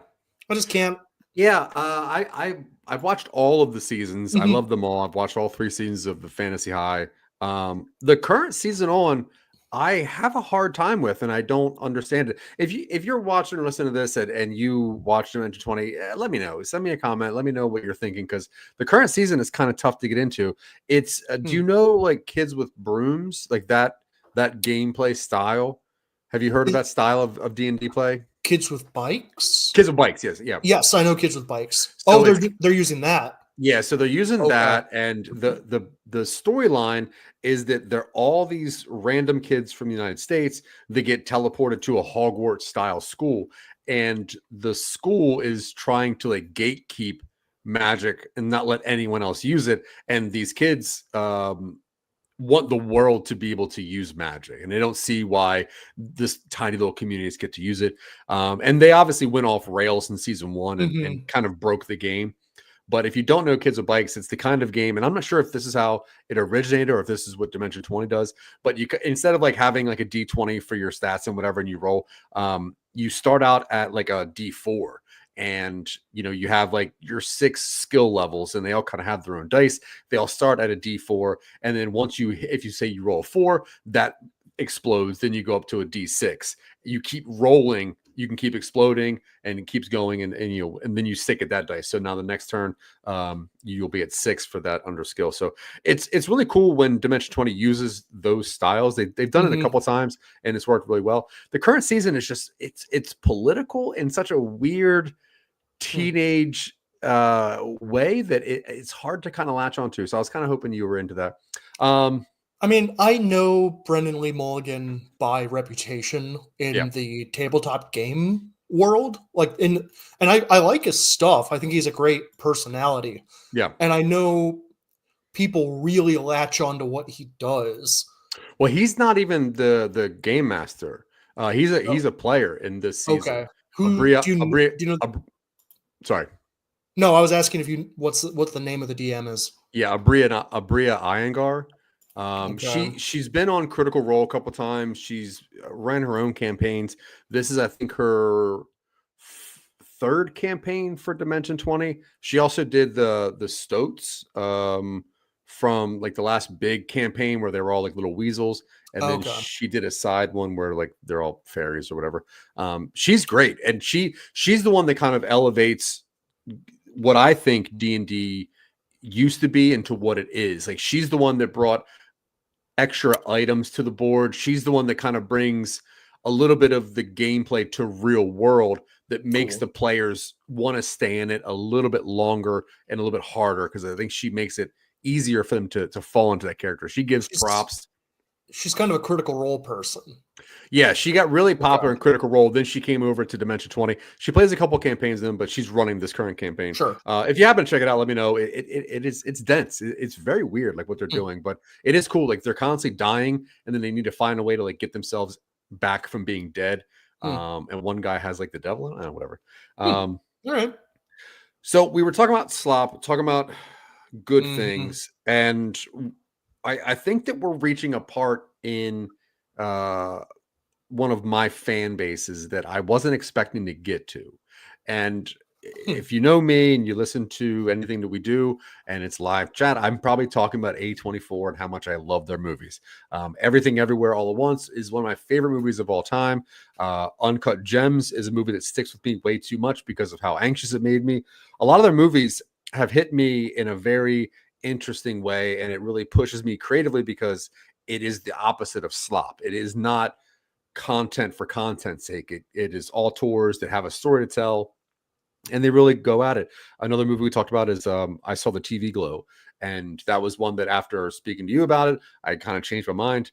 B: I just can't.
A: Yeah. I've watched all of the seasons. I love them all. I've watched all 3 seasons of the Fantasy High. The current season on, I have a hard time with, and I don't understand it. If you're watching or listening to this and you watch Dimension 20, let me know. Send me a comment. Let me know what you're thinking, because the current season is kind of tough to get into. It's do you know like Kids with Brooms, like that gameplay style? Have you heard of that style of D&D play?
B: Kids with Bikes?
A: Kids with Bikes, yes. Yeah.
B: Yes, I know Kids with Bikes. So they're using that.
A: Yeah, so they're using that, and the storyline is that they're all these random kids from the United States that get teleported to a Hogwarts style school, and the school is trying to like gatekeep magic and not let anyone else use it. And these kids want the world to be able to use magic, and they don't see why this tiny little communities get to use it. And they obviously went off rails in season 1 and kind of broke the game. But if you don't know Kids with Bikes, it's the kind of game, and I'm not sure if this is how it originated or if this is what Dimension 20 does. But you instead of like having like a D20 for your stats and whatever, and you roll, you start out at like a D4. And you have like your 6 skill levels, and they all kind of have their own dice. They all start at a D4, and then if you say you roll a 4, that explodes. Then you go up to a D6. You keep rolling. You can keep exploding, and it keeps going, and then you stick at that dice. So now the next turn, you'll be at 6 for that under skill. So it's really cool when Dimension 20 uses those styles. They've done it a couple of times, and it's worked really well. The current season is just it's political in such a weird teenage way that it's hard to kind of latch onto. So I was kind of hoping you were into that.
B: I mean, I know Brendan Lee Mulligan by reputation in the tabletop game world. And I like his stuff. I think he's a great personality.
A: Yeah.
B: And I know people really latch onto what he does.
A: Well, he's not even the game master. He's a player in this season.
B: Okay. Do you know?
A: Sorry.
B: No, I was asking what's the name of the DM is.
A: Yeah, Abria Iyengar.
B: Okay.
A: She's been on Critical Role a couple times. She's ran her own campaigns. This is, I think, her third campaign for Dimension 20. She also did the Stoats from like the last big campaign where they were all like little weasels, and then she did a side one where like they're all fairies or whatever. She's great, and she's the one that kind of elevates what I think D&D used to be into what it is. Like, she's the one that brought extra items to the board. She's the one that kind of brings a little bit of the gameplay to real world that makes the players want to stay in it a little bit longer and a little bit harder, because I think she makes it easier for them to fall into that character. She gives props.
B: She's kind of a Critical Role person.
A: Yeah, she got really popular in Critical Role. Then she came over to Dimension 20. She plays a couple campaigns in them, but she's running this current campaign.
B: Sure.
A: If you happen to check it out, let me know. It's dense. It's very weird, like what they're doing, but it is cool. Like, they're constantly dying, and then they need to find a way to like get themselves back from being dead. And one guy has like the devil. I don't know, whatever.
B: All right.
A: So we were talking about slop, talking about good things, and I think that we're reaching a part in one of my fan bases that I wasn't expecting to get to. And if you know me and you listen to anything that we do and it's live chat, I'm probably talking about A24 and how much I love their movies. Everything Everywhere All at Once is one of my favorite movies of all time. Uncut Gems is a movie that sticks with me way too much because of how anxious it made me. A lot of their movies have hit me in a very interesting way, and it really pushes me creatively because it is the opposite of slop. It is not content for content's sake. It is all tours that have a story to tell, and they really go at it. Another movie we talked about is I Saw the TV Glow, and that was one that after speaking to you about it, I kind of changed my mind.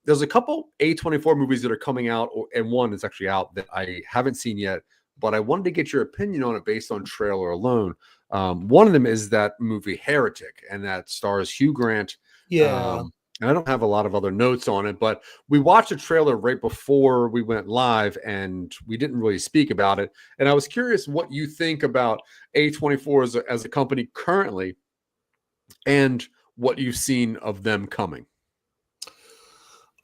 A: There's a couple A24 movies that are coming out, and one that's actually out that I haven't seen yet, but I wanted to get your opinion on it based on trailer alone. One of them is that movie Heretic, and that stars Hugh Grant.
B: Yeah.
A: And I don't have a lot of other notes on it, but we watched a trailer right before we went live, and we didn't really speak about it. And I was curious what you think about A24 as a company currently, and what you've seen of them coming.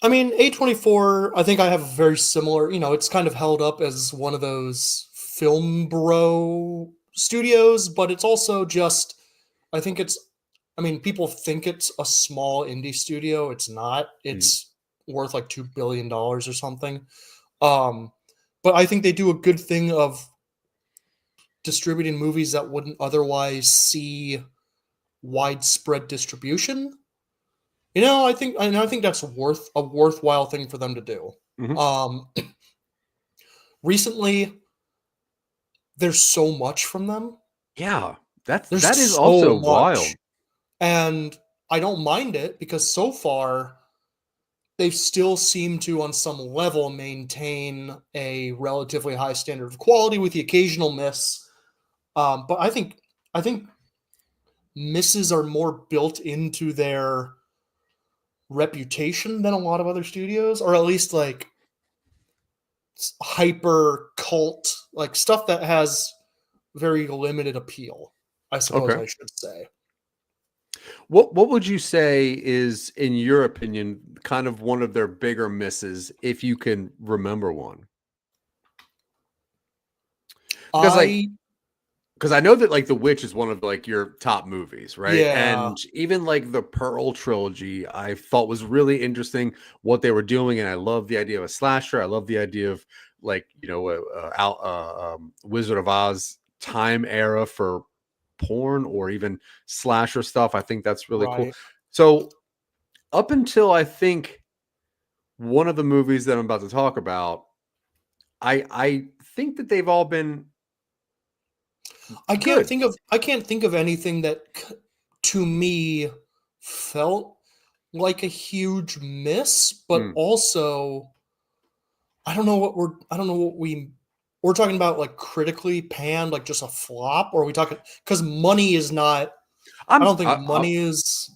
B: I mean, A24, I think I have a very similar, it's kind of held up as one of those film bro studios, but it's also just, people think it's a small indie studio. It's not. It's worth like $2 billion or something. But I think they do a good thing of distributing movies that wouldn't otherwise see widespread distribution. I think that's a worthwhile thing for them to do. Recently, there's so much from them.
A: Yeah, that is so also much. Wild.
B: And I don't mind it because so far they still seem to, on some level, maintain a relatively high standard of quality with the occasional miss. But I think misses are more built into their reputation than a lot of other studios, or at least like hyper cult, like stuff that has very limited appeal. I suppose
A: Okay.
B: I should say.
A: What would you say is, in your opinion, kind of one of their bigger misses, if you can remember one? Because like
B: I
A: because I know that like The Witch is one of like your top movies, right?
B: yeah,
A: And even like the Pearl trilogy, I thought was really interesting what they were doing, and I love the idea of a slasher. I love the idea of like Wizard of Oz time era for porn or even slasher stuff. I think that's really cool.
B: right.
A: So up until I think one of the movies that I'm about to talk about, I think that they've all been good.
B: I can't think of anything that to me felt like a huge miss, but
A: Mm.
B: also I don't know what we're talking about, like critically panned, like just a flop, or are we talking because money is not I
A: I'm
B: don't think money is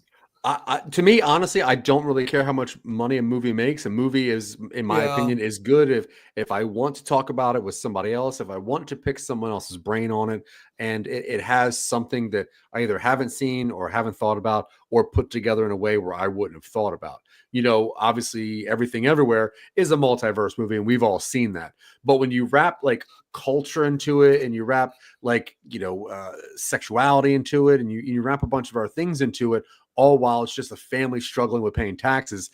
A: to me, honestly, I don't really care how much money a movie makes. A movie is, in my
B: yeah,
A: opinion, is good if I want to talk about it with somebody else, if I want to pick someone else's brain on it, and it has something that I either haven't seen or haven't thought about, or put together in a way where I wouldn't have thought about. Obviously, Everything Everywhere is a multiverse movie, and we've all seen that. But when you wrap like culture into it, and you wrap like sexuality into it, and you wrap a bunch of our things into it, all while it's just a family struggling with paying taxes,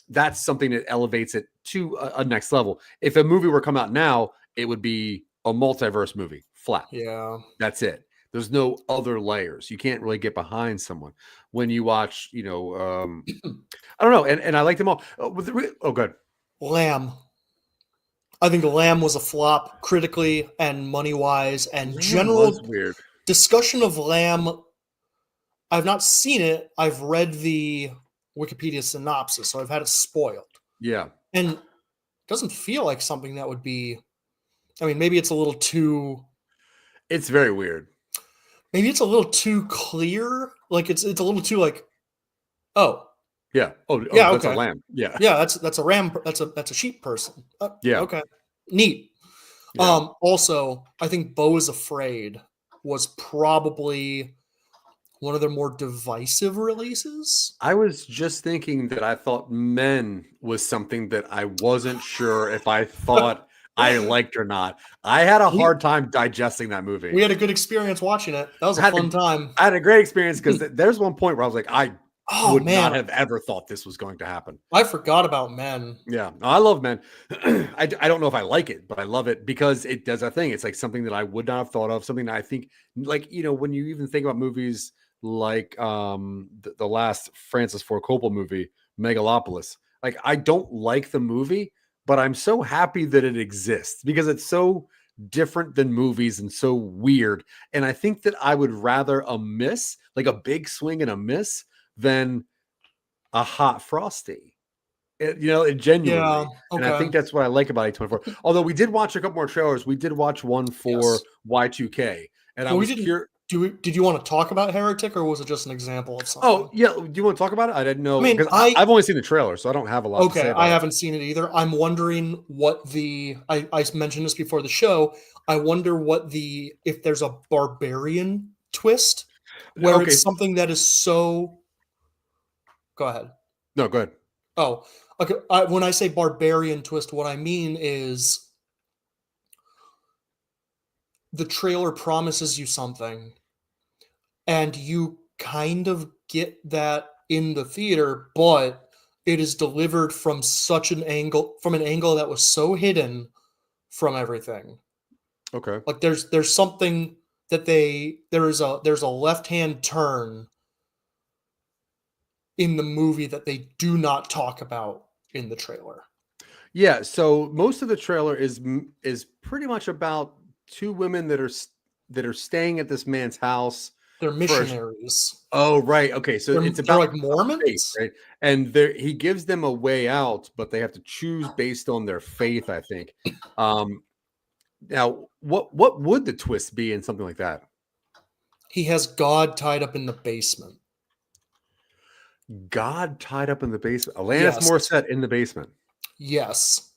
A: that's something that elevates it to a next level. If a movie were to come out now, it would be a multiverse movie, flat.
B: yeah.
A: That's it. There's no other layers. You can't really get behind someone when you watch. I don't know, and I like them all. Good.
B: Lamb. I think Lamb was a flop critically and money wise, and
A: Lamb was
B: general
A: weird.
B: discussion of Lamb. I've not seen it. I've read the Wikipedia synopsis, so I've had it spoiled.
A: Yeah,
B: And it doesn't feel like something that would be. I mean, maybe it's a little too.
A: it's very weird.
B: Maybe it's a little too clear. Like it's a little too like. Oh,
A: Yeah. Oh,
B: yeah,
A: that's a
B: okay,
A: lamb. Yeah,
B: yeah. That's a ram. That's a sheep person.
A: yeah,
B: Okay, neat.
A: yeah.
B: Also, I think Beau is Afraid was probably one of their more divisive releases.
A: I was just thinking that I thought Men was something that I wasn't sure if I thought I liked or not. I had a
B: we
A: hard time digesting that movie.
B: we had a good experience watching it. That was
A: I
B: a
A: had
B: fun
A: a,
B: time.
A: I had a great experience because there's one point where I was like, I
B: Oh
A: would not
B: man,
A: have ever thought this was going to happen.
B: I forgot about Men.
A: Yeah, no, I love Men. I don't know if I like it, but I love it because it does a thing. It's like something that I would not have thought of, something that I think, like, when you even think about movies like the last Francis Ford Coppola movie, Megalopolis, like I don't like the movie, but I'm so happy that it exists because it's so different than movies and so weird. And I think that I would rather a miss, like a big swing and a miss, than a hot frosty.
B: Yeah.
A: Genuinely. And I
B: Okay.
A: think that's what I like about A24. Although we did watch a couple more trailers. We did watch one for
B: Yes.
A: Y2K. And I
B: Well, we
A: was
B: didn't.
A: curious.
B: Did you want to talk about Heretic, or was it just an example of
A: Oh,
B: something?
A: yeah. Do you want to talk about it? I didn't
B: I
A: know
B: mean,
A: because I've only seen the trailer, so I don't have a lot to say
B: okay, I
A: about it.
B: haven't seen it either. I'm wondering what I mentioned this before the show. I wonder what if there's a barbarian twist where
A: Okay.
B: it's something that is so. Go ahead.
A: No, go ahead.
B: Oh, okay. When I say barbarian twist, what I mean is the trailer promises you something, and you kind of get that in the theater, but it is delivered from from an angle that was so hidden from everything.
A: Okay.
B: Like there's something that there's a left hand turn in the movie that they do not talk about in the trailer.
A: Yeah. So most of the trailer is pretty much about two women that are staying at this man's house
B: They're
A: for a
B: missionaries.
A: Oh, right. Okay. So it's
B: They're
A: about
B: like
A: faith,
B: Mormons.
A: right? And there he gives them a way out, but they have to choose based on their faith, I think. Now what would the twist be in something like that?
B: He has God tied up in the basement.
A: God tied up in the basement. Alanis
B: Yes.
A: Morissette in the basement.
B: Yes.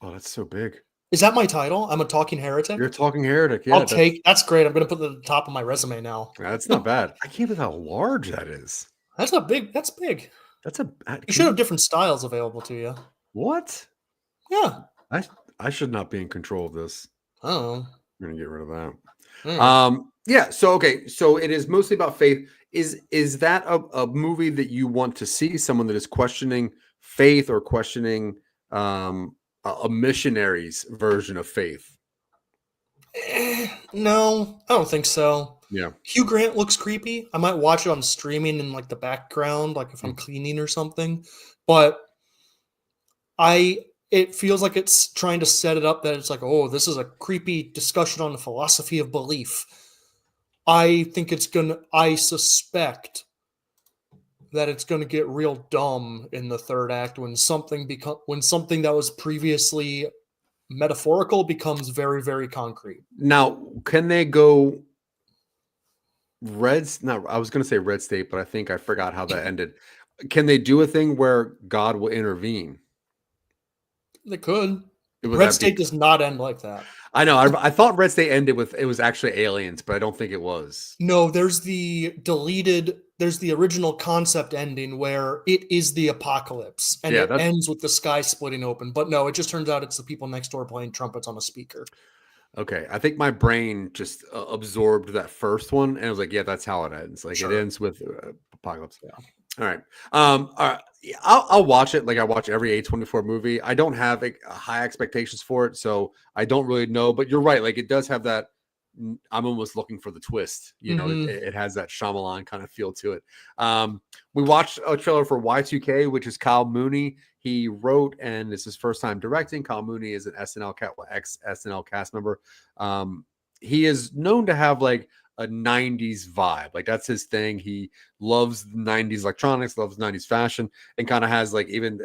A: Oh, that's so big.
B: Is that my title? I'm a talking heretic?
A: You're a talking heretic. Yeah,
B: I'll take that's great. I'm gonna put that at the top of my resume now.
A: that's not bad. I can't believe how large that is.
B: That's big.
A: That's a
B: You
A: can
B: should have
A: you
B: different styles available to you.
A: what?
B: Yeah.
A: I I should not be in control of this.
B: Oh.
A: I'm gonna get rid of that.
B: Alright.
A: Yeah, so okay, so it is mostly about faith. Is that a movie that you want to see? Someone that is questioning faith or questioning a missionary's version of faith?
B: No, I don't think so.
A: Yeah.
B: Hugh Grant looks creepy. I might watch it on streaming in like the background, like if I'm
A: Mm.
B: cleaning or something. But I it feels like it's trying to set it up that it's like, oh, this is a creepy discussion on the philosophy of belief. I suspect that it's gonna get real dumb in the third act when something that was previously metaphorical becomes very, very concrete.
A: Now, can they go Reds? No, I was going to say Red State, but I think I forgot how that ended. Can they do a thing where God will intervene?
B: They could.
A: Would
B: Red
A: that be?
B: State does not end like that.
A: I know. I thought Red State ended with it was actually aliens, but I don't think it was.
B: No, there's the original concept ending where it is the apocalypse and
A: Yeah,
B: it
A: that's
B: ends with the sky splitting open. But no, it just turns out it's the people next door playing trumpets on a speaker.
A: okay. I think my brain just absorbed that first one, and I was like, "Yeah, that's how it ends. Like it
B: Sure.
A: ends with apocalypse."
B: Yeah.
A: All right. All right. Yeah, I'll watch it. Like I watch every A24 movie. I don't have high expectations for it, so I don't really know. But you're right. Like it does have that. I'm almost looking for the twist. You know,
B: Hmm.
A: it has that Shyamalan kind of feel to it. We watched a trailer for Y2K, which is Kyle Mooney. He wrote, and it's his first time directing. Kyle Mooney is an ex SNL cast member. He is known to have like a 90s vibe. Like that's his thing. He loves 90s electronics, loves 90s fashion, and kind of has like even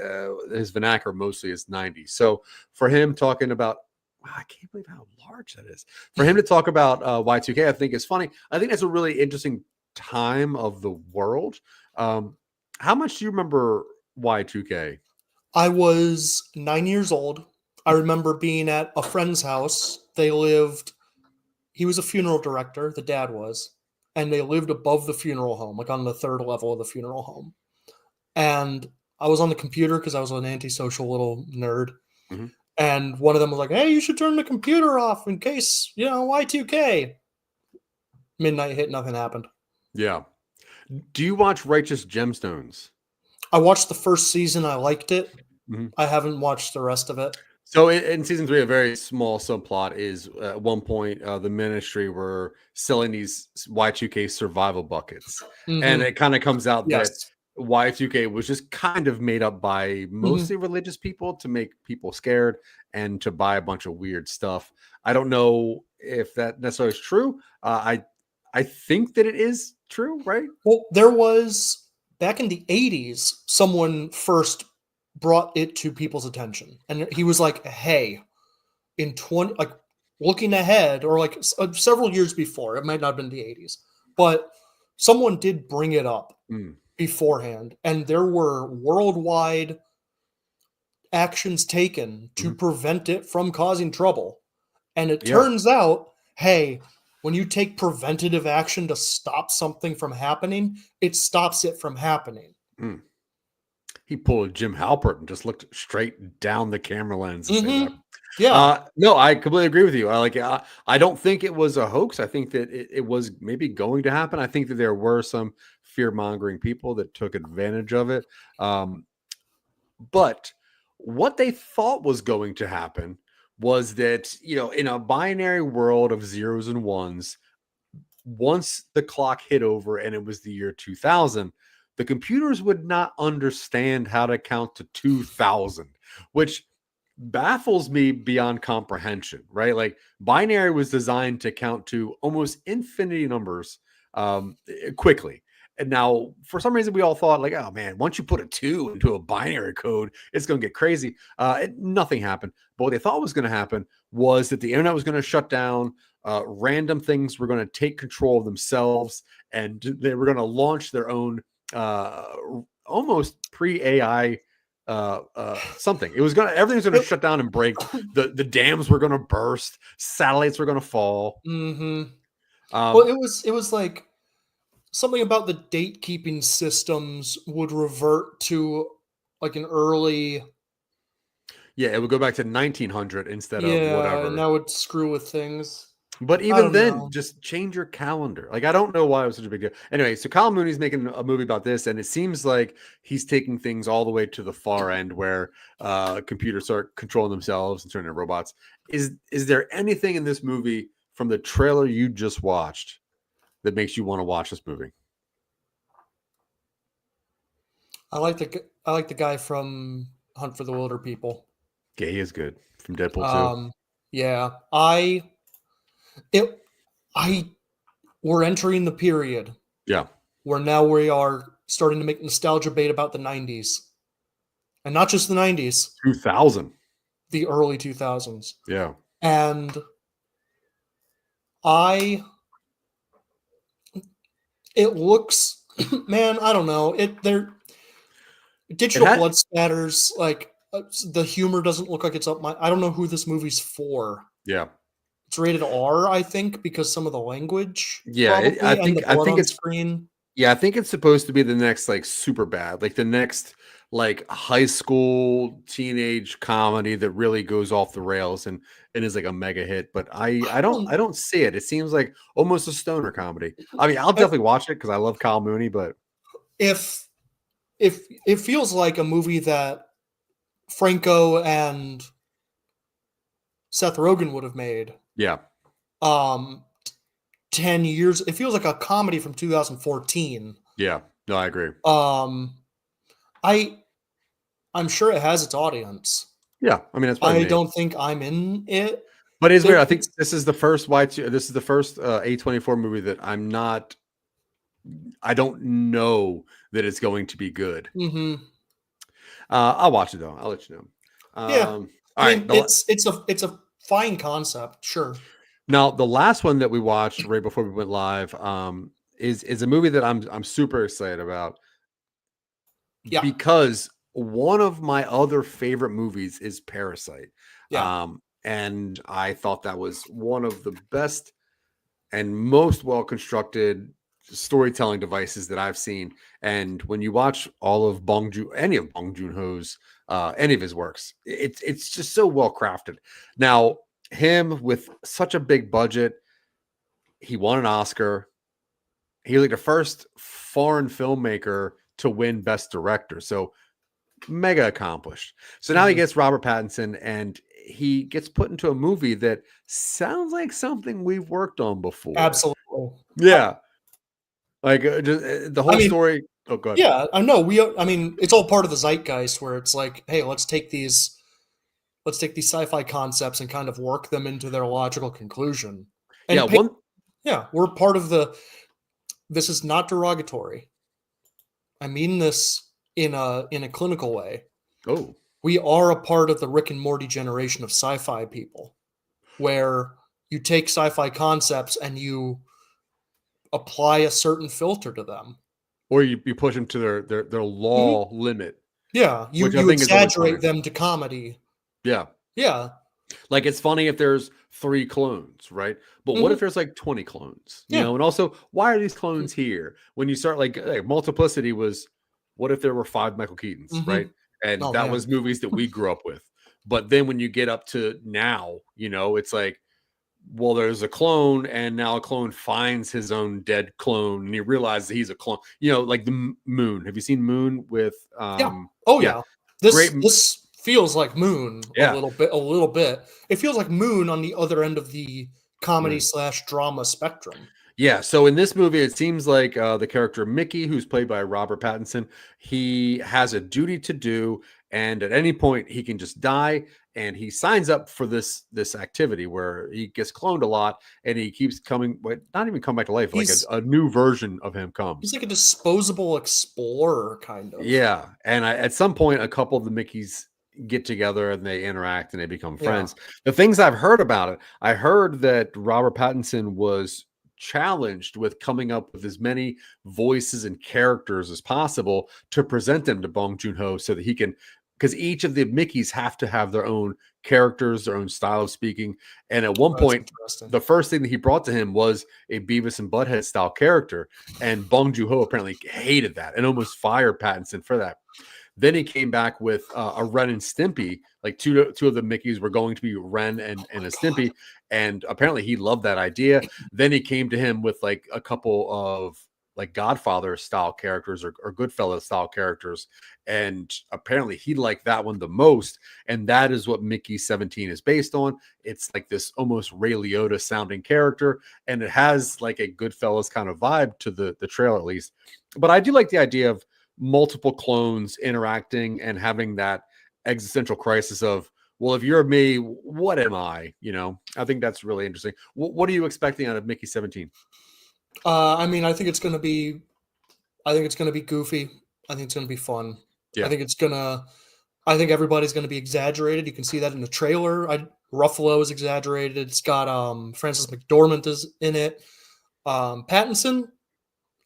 A: his vernacular mostly is 90s. So for him talking about, wow, I can't believe how large that is. For him to talk about Y2K, I think is funny. I think that's a really interesting time of the world. How much do you remember Y2K?
B: I was 9 years old. I remember being at a friend's house. He was a funeral director, the dad was, and they lived above the funeral home, like on the third level of the funeral home. And I was on the computer because I was an antisocial little nerd.
A: Mm-hmm.
B: And one of them was like, hey, you should turn the computer off in case, Y2K. Midnight hit, nothing happened.
A: Yeah. Do you watch Righteous Gemstones?
B: I watched the first season. I liked it.
A: Mm-hmm.
B: I haven't watched the rest of it.
A: So in season 3, a very small subplot is at one point the ministry were selling these Y2K survival buckets, and
B: Mm-hmm.
A: it kind of comes out that
B: Yes.
A: Y2K was just kind of made up by mostly religious people to make people scared and to buy a bunch of weird stuff. I don't know if that necessarily is true. I think that it is true, right?
B: Well, there was back in the 80s, someone first brought it to people's attention. And he was like, hey, in 20, like looking ahead, or like several years before, it might not have been the 80s, but someone did bring it up beforehand. And there were worldwide actions taken to prevent it from causing trouble. And it turns out, hey, when you take preventative action to stop something from happening, it stops it from happening.
A: He pulled Jim Halpert and just looked straight down the camera lens and say that.
B: Yeah.
A: No, I completely agree with you. I don't think it was a hoax. I think that it was maybe going to happen. I think that there were some fear mongering people that took advantage of it. But what they thought was going to happen was that, in a binary world of zeros and ones, once the clock hit over and it was the year 2000, the computers would not understand how to count to 2000, which baffles me beyond comprehension, right? Like binary was designed to count to almost infinity numbers quickly. And now, for some reason, we all thought, like, oh man, once you put a 2 into a binary code, it's going to get crazy. Nothing happened. But what they thought was going to happen was that the internet was going to shut down. Random things were going to take control of themselves, and they were going to launch their own almost pre-AI something. It was everything's gonna shut down and break. The dams were gonna burst. Satellites were gonna fall.
B: Mm-hmm. Well, it was like something about the date keeping systems would revert to like an early.
A: Yeah, it would go back to 1900 instead of
B: Yeah, and
A: whatever.
B: that would screw with things.
A: But
B: I
A: even
B: don't
A: then,
B: know.
A: just change your calendar. Like, I don't know why it was such a big deal. Anyway, so Kyle Mooney's making a movie about this, and it seems like he's taking things all the way to the far end where computers start controlling themselves and turning into robots. Is there anything in this movie from the trailer you just watched that makes you want to watch this movie?
B: I like the guy from Hunt for the Wilder People.
A: Yeah, he is good from Deadpool 2.
B: Yeah, it I we're entering the period
A: Yeah,
B: where now we are starting to make nostalgia bait about the 90s. And not just the 90s,
A: 2000.
B: the early 2000s.
A: Yeah,
B: And I it looks man, I don't know. They're
A: it
B: digital
A: had.
B: blood spatters like the humor doesn't look like it's up my I don't know who this movie's for.
A: Yeah,
B: It's rated R, I think, because some of the language
A: yeah.
B: probably and the
A: I
B: blood
A: think
B: on
A: it's.
B: screen.
A: Yeah, I think it's supposed to be the next like super bad, like the next like high school teenage comedy that really goes off the rails and is like a mega hit. But I don't see it. It seems like almost a stoner comedy. I mean, I'll
B: I,
A: definitely watch it because I love Kyle Mooney. But
B: if if it feels like a movie that Franco and Seth Rogen would have made
A: yeah,
B: um 10 years, it feels like a comedy from 2014.
A: yeah, no, I agree.
B: um I I'm sure it has its audience.
A: Yeah, I mean that's probably
B: I
A: me.
B: don't think I'm in it.
A: But it's weird. I think
B: It's
A: this is the first Y2. This is the first A24 movie that I'm not. I don't know that it's going to be good.
B: mhm.
A: I'll watch it though. I'll let you know.
B: Yeah.
A: All
B: I
A: right.
B: mean, it's a fine concept, sure.
A: Now, the last one that we watched right before we went live is a movie that I'm super excited about
B: Yeah.
A: because one of my other favorite movies is Parasite,
B: Yeah.
A: and I thought that was one of the best and most well constructed storytelling devices that I've seen. And when you watch all of any of Bong Joon Ho's, any of his works, it's just so well crafted. Now, him with such a big budget, he won an Oscar. He was like the first foreign filmmaker to win Best Director. So mega accomplished. So now he
B: Mhm.
A: gets Robert Pattinson and he gets put into a movie that sounds like something we've worked on before.
B: Absolutely.
A: Yeah. Like the
B: I
A: whole
B: mean,
A: story. Oh, good.
B: yeah, I know. I mean, it's all part of the zeitgeist where it's like, hey, let's take these sci-fi concepts and kind of work them into their logical conclusion.
A: Yeah.
B: And yeah, we're part of the. This is not derogatory. I mean this in a clinical way.
A: Oh,
B: We are a part of the Rick and Morty generation of sci-fi people, where you take sci-fi concepts and you apply a certain filter to them.
A: or you push them to their
B: Mhm.
A: law limit,
B: Yeah,
A: which I
B: you
A: think is always funny.
B: exaggerate them to comedy.
A: Yeah.
B: Yeah.
A: Like it's funny if there's 3 clones, right? But what
B: Mhm.
A: if there's like 20 clones? You
B: Yeah.
A: know, and also why are these clones here? When you start like multiplicity was what if there were 5 Michael Keatons, right?
B: Mhm.
A: And
B: Oh
A: that
B: man.
A: was movies that we grew up with. But then when you get up to now, it's like, well, there's a clone, and now a clone finds his own dead clone, and he realizes he's a clone. Like the Moon. Have you seen Moon with
B: Yeah. Oh
A: yeah,
B: yeah.
A: great.
B: This feels like Moon a
A: Yeah.
B: little bit. A little bit. It feels like Moon on the other end of the comedy
A: Mm.
B: slash drama spectrum.
A: Yeah, so in this movie, it seems like the character Mickey, who's played by Robert Pattinson, he has a duty to do, and at any point he can just die. And he signs up for this activity where he gets cloned a lot, and he keeps coming, but not even come back to life. Like
B: He's
A: a new version of him comes.
B: he's like a disposable explorer kind of.
A: Yeah, and at some point, a couple of the Mickeys get together and they interact and they become
B: Yeah.
A: friends. The things I've heard about it, I heard that Robert Pattinson was challenged with coming up with as many voices and characters as possible to present them to Bong Joon-ho so that he can because each of the Mickeys have to have their own characters, their own style of speaking. And at one
B: That's
A: point,
B: interesting.
A: the first thing that he brought to him was a Beavis and Butthead style character, and Bong Joon-ho apparently hated that and almost fired Pattinson for that. Then he came back with a Ren and Stimpy. Like two of the Mickeys were going to be Ren and a Stimpy, and apparently he loved that idea. Then he came to him with like a couple of like Godfather style characters or Goodfellas style characters, and apparently he liked that one the most. And that is what Mickey 17 is based on. It's like this almost Ray Liotta sounding character, and it has like a Goodfellas kind of vibe to the trailer at least. But I do like the idea of multiple clones interacting and having that existential crisis of, well, if you're me, what am I? You know, I think that's really interesting. What are you expecting out of Mickey 17?
B: I mean, I think it's going to be goofy. I think it's going to be fun.
A: Yeah.
B: I think everybody's going to be exaggerated. You can see that in the trailer. Ruffalo is exaggerated. It's got Frances McDormand is in it. Pattinson,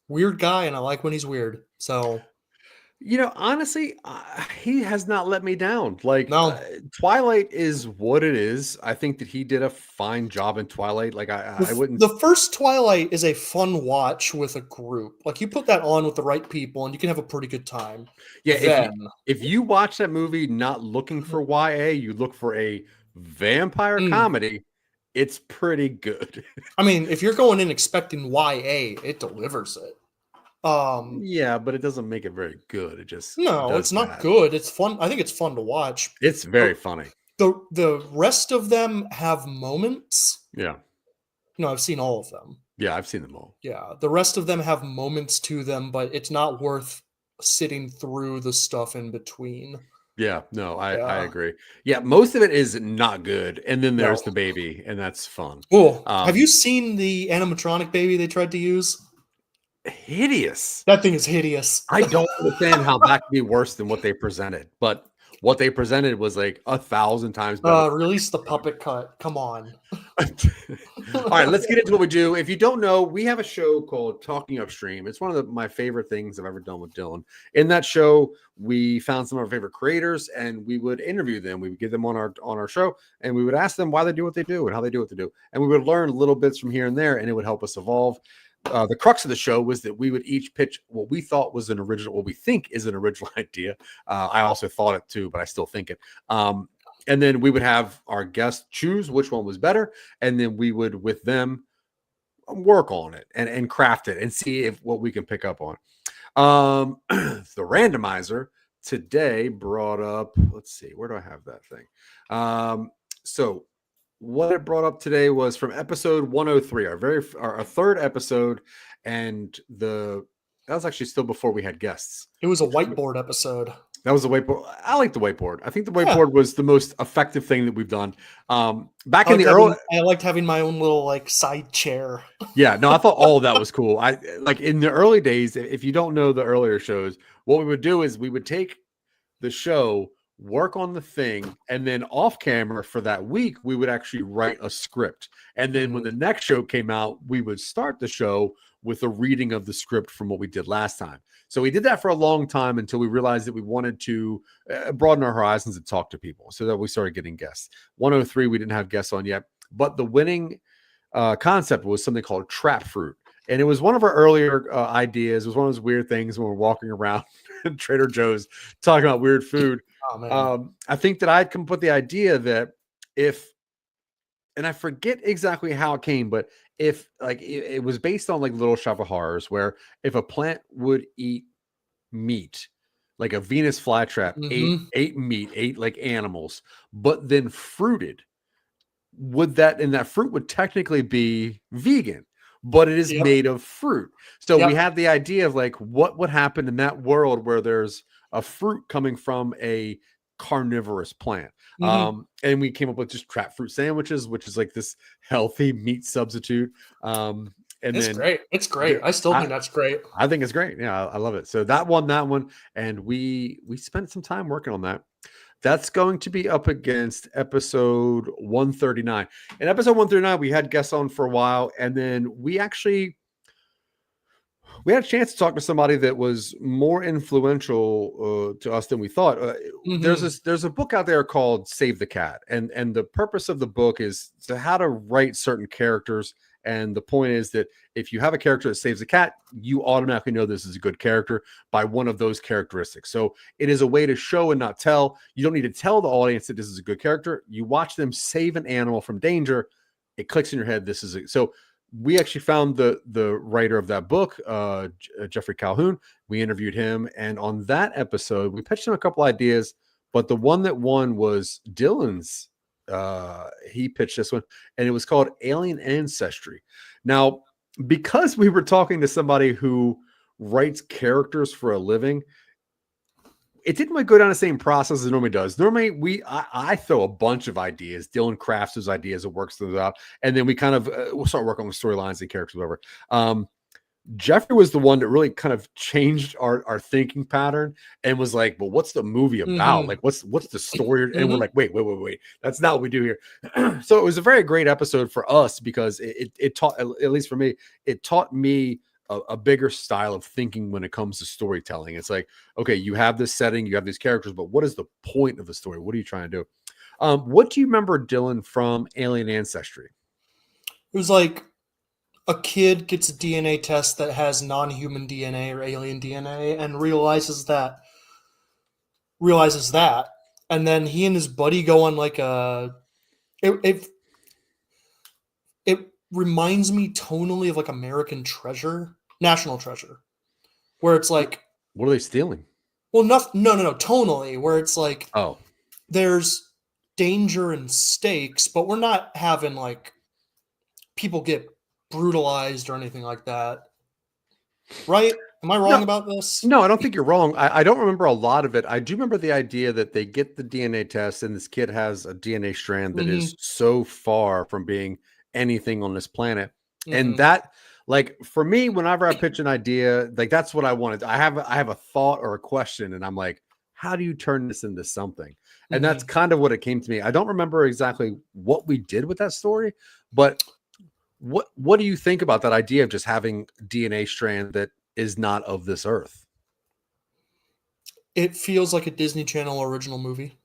B: weird guy, and I like when he's weird. So,
A: you know, honestly, he has not let me down. Like,
B: no.
A: Twilight is what it is. I think that he did a fine job in Twilight. Like, I wouldn't.
B: The first Twilight is a fun watch with a group. Like, you put that on with the right people, and you can have a pretty good time.
A: Yeah, if you watch that movie not looking for YA, you look for a vampire comedy, it's pretty good.
B: I mean, if you're going in expecting YA, it delivers it.
A: Yeah, but it doesn't make it very good. It just
B: it's not good. It's fun. I think it's fun to watch.
A: It's very funny.
B: The rest of them have moments.
A: Yeah.
B: No, I've seen all of them.
A: Yeah, I've seen them all.
B: Yeah, the rest of them have moments to them, but it's not worth sitting through the stuff in between.
A: Yeah, no, I agree. Yeah, most of it is not good, and then there's the baby, and that's fun.
B: Cool. Have you seen the animatronic baby they tried to use?
A: Hideous.
B: That thing is hideous.
A: I don't understand how that could be worse than what they presented, but what they presented was like 1,000 times better.
B: Release the puppet cut. Come on.
A: All right, let's get into what we do. If you don't know, we have a show called Talking Upstream. It's one of my favorite things I've ever done with Dylan. In that show, we found some of our favorite creators, and we would interview them. We would get them on our show, and we would ask them why they do what they do and how they do what they do. And we would learn little bits from here and there, and it would help us evolve. The crux of the show was that we would each pitch what we thought was an original, what we think is an original idea. I also thought it too, but I still think it. And then we would have our guests choose which one was better, and then we would, with them, work on it and craft it and see if what we can pick up on. The randomizer today brought up, let's see, where do I have that thing? So what it brought up today was from episode 103, our third episode, and that was actually still before we had guests.
B: It was a whiteboard episode.
A: That was the whiteboard. I like the whiteboard. I think the whiteboard was the most effective thing that we've done. Back in the early,
B: I liked having my own little like side chair.
A: Yeah, no, I thought all of that was cool. I like in the early days. If you don't know the earlier shows, what we would do is we would take the show, work on the thing, and then off camera for that week, we would actually write a script. And then when the next show came out, we would start the show with a reading of the script from what we did last time. So we did that for a long time until we realized that we wanted to broaden our horizons and talk to people. So that we started getting guests. 103, we didn't have guests on yet, but the winning concept was something called Trap Fruit. And it was one of our earlier ideas. It was one of those weird things when we're walking around Trader Joe's talking about weird food.
B: Oh, man.
A: I think that I'd come up with the idea that and I forget exactly how it came, but if like it was based on like Little Shop of Horrors, where if a plant would eat meat, like a Venus flytrap ate like animals, but then fruited, that fruit would technically be vegan, but it is made of fruit. So we had the idea of like what would happen in that world where there's a fruit coming from a carnivorous plant. And we came up with just trap fruit sandwiches, which is like this healthy meat substitute. And
B: great. It's great. I still think that's great.
A: I think it's great. Yeah, I love it. So that one, and we spent some time working on that. That's going to be up against episode 139. In episode 139, we had guests on for a while, and then we we had a chance to talk to somebody that was more influential to us than we thought. There's a book out there called Save the Cat, and the purpose of the book is to how to write certain characters. And the point is that if you have a character that saves a cat, you automatically know this is a good character by one of those characteristics. So it is a way to show and not tell. You don't need to tell the audience that this is a good character. You watch them save an animal from danger. It clicks in your head. This is it. So we actually found the writer of that book, Jeffrey Calhoun. We interviewed him, and on that episode, we pitched him a couple ideas, but the one that won was Dylan's. He pitched this one, and it was called Alien Ancestry. Now, because we were talking to somebody who writes characters for a living, it didn't go down the same process as it normally does. Normally, I throw a bunch of ideas. Dylan crafts those ideas and works those out, and then we kind of we'll start working on the storylines and characters, whatever. Jeffrey was the one that really kind of changed our thinking pattern and was like, well, what's the movie about? Like, what's the story? And we're like, wait. That's not what we do here. So it was a very great episode for us because it taught, at least for me, it taught me a bigger style of thinking when it comes to storytelling. It's like, okay, you have this setting, you have these characters, but what is the point of the story? What are you trying to do? What do you remember, Dylan, from Alien Ancestry?
B: It was like a kid gets a DNA test that has non-human DNA or alien DNA and realizes that. And then he and his buddy go on like it reminds me tonally of like National Treasure, where it's like,
A: what are they stealing?
B: Well, no, tonally, where it's like,
A: oh,
B: there's danger and stakes, but we're not having like people get brutalized or anything like that. Right? Am I wrong about this?
A: No, I don't think you're wrong. I don't remember a lot of it. I do remember the idea that they get the DNA test and this kid has a DNA strand that is so far from being anything on this planet. And that, like, for me, whenever I pitch an idea, like, that's what I wanted. I have a thought or a question, and I'm like, how do you turn this into something? And that's kind of what it came to me. I don't remember exactly what we did with that story, but what do you think about that idea of just having DNA strand that is not of this earth?
B: It feels like a Disney Channel original movie.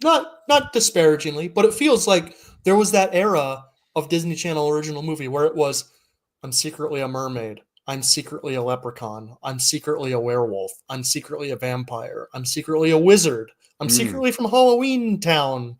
B: Not disparagingly, but it feels like there was that era of Disney Channel original movie where it was, I'm secretly a mermaid. I'm secretly a leprechaun. I'm secretly a werewolf. I'm secretly a vampire. I'm secretly a wizard. I'm secretly from Halloween Town.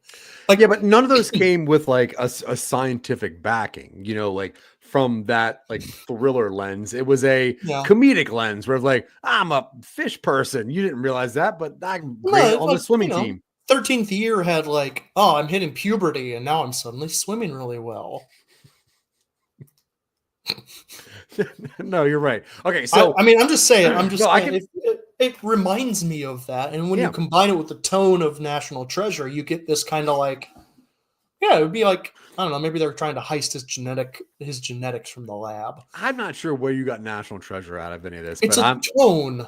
A: Like, yeah, but none of those came with like a scientific backing, you know, like from that like thriller lens. It was a comedic lens where like, I'm a fish person. You didn't realize that, but I'm great on the swimming team.
B: 13th Year had like, oh, I'm hitting puberty and now I'm suddenly swimming really well.
A: No, you're right. Okay, so
B: I mean, I'm just saying. It reminds me of that, and when you combine it with the tone of National Treasure, you get this kind of like, it would be like, I don't know, maybe they're trying to heist his genetics from the lab.
A: I'm not sure where you got National Treasure out of any of this.
B: It's a tone.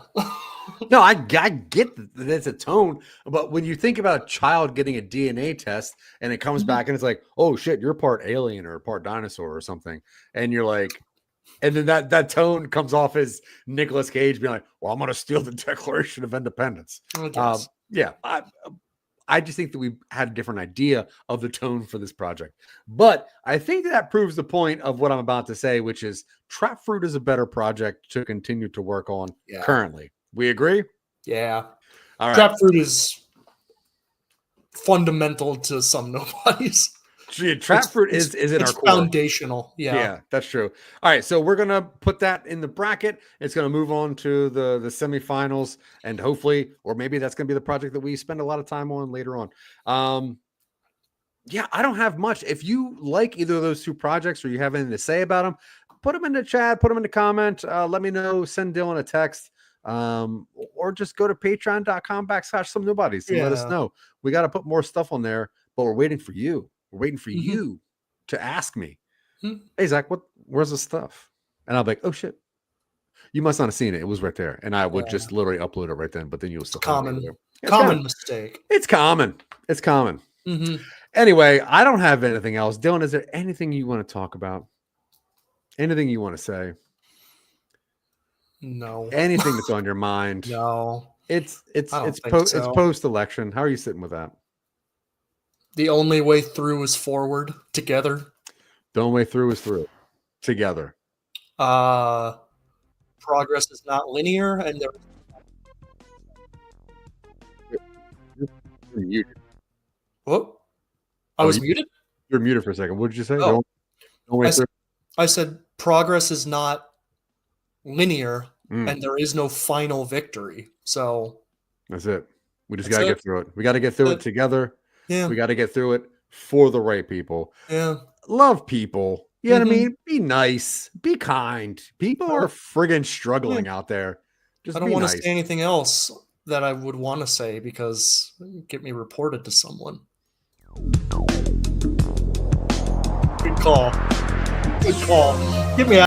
A: No, I get that it's a tone, but when you think about a child getting a DNA test and it comes back and it's like, oh shit, you're part alien or part dinosaur or something, and you're like, and then that tone comes off as Nicolas Cage being like, well, I'm going to steal the Declaration of Independence. I just think that we had a different idea of the tone for this project. But I think that proves the point of what I'm about to say, which is Trap Fruit is a better project to continue to work on currently. We agree?
B: Yeah.
A: All right.
B: Trap Fruit is fundamental to some nobodies.
A: Trap Fruit is in our core.
B: Foundational.
A: Yeah, that's true. All right, so we're gonna put that in the bracket. It's gonna move on to the semifinals, and hopefully, or maybe that's gonna be the project that we spend a lot of time on later on. I don't have much. If you like either of those two projects or you have anything to say about them, put them in the chat, put them in the comment. Let me know. Send Dylan a text, or just go to patreon.com/some nobodies and let us know. We got to put more stuff on there, but we're waiting for you. We're waiting for you to ask me, hey, Zach, where's the stuff? And I'll be like, oh, shit. You must not have seen it. It was right there. And I would just literally upload it right then, but then you'll still
B: common mistake.
A: It's common. Anyway, I don't have anything else. Dylan, is there anything you want to talk about? Anything you want to say?
B: No.
A: Anything that's on your mind.
B: No.
A: It's
B: I don't think
A: it's
B: so.
A: post-election. How are you sitting with that?
B: The only way through is forward together.
A: The only way through is through. Together.
B: Progress is not linear, and there.
A: You're muted.
B: Whoop. I
A: Oh,
B: was muted?
A: You're muted for a second. What did you say?
B: Oh.
A: The only way through.
B: I said progress is not linear,
A: Mm,
B: and there is no final victory. So
A: that's it. We just
B: That's
A: got to
B: it.
A: get through it. We got to get through it
B: That's it.
A: together.
B: yeah,
A: We got to get through it for the right people.
B: yeah.
A: Love people. You know what I
B: Mhm.
A: mean? Be nice. Be kind. People
B: I
A: are
B: don't-
A: friggin'
B: yeah.
A: struggling out there.
B: I
A: Just
B: don't
A: be
B: want to
A: nice.
B: say anything else that I would want to say because get me reported to someone. Good call. Good call. Get me out.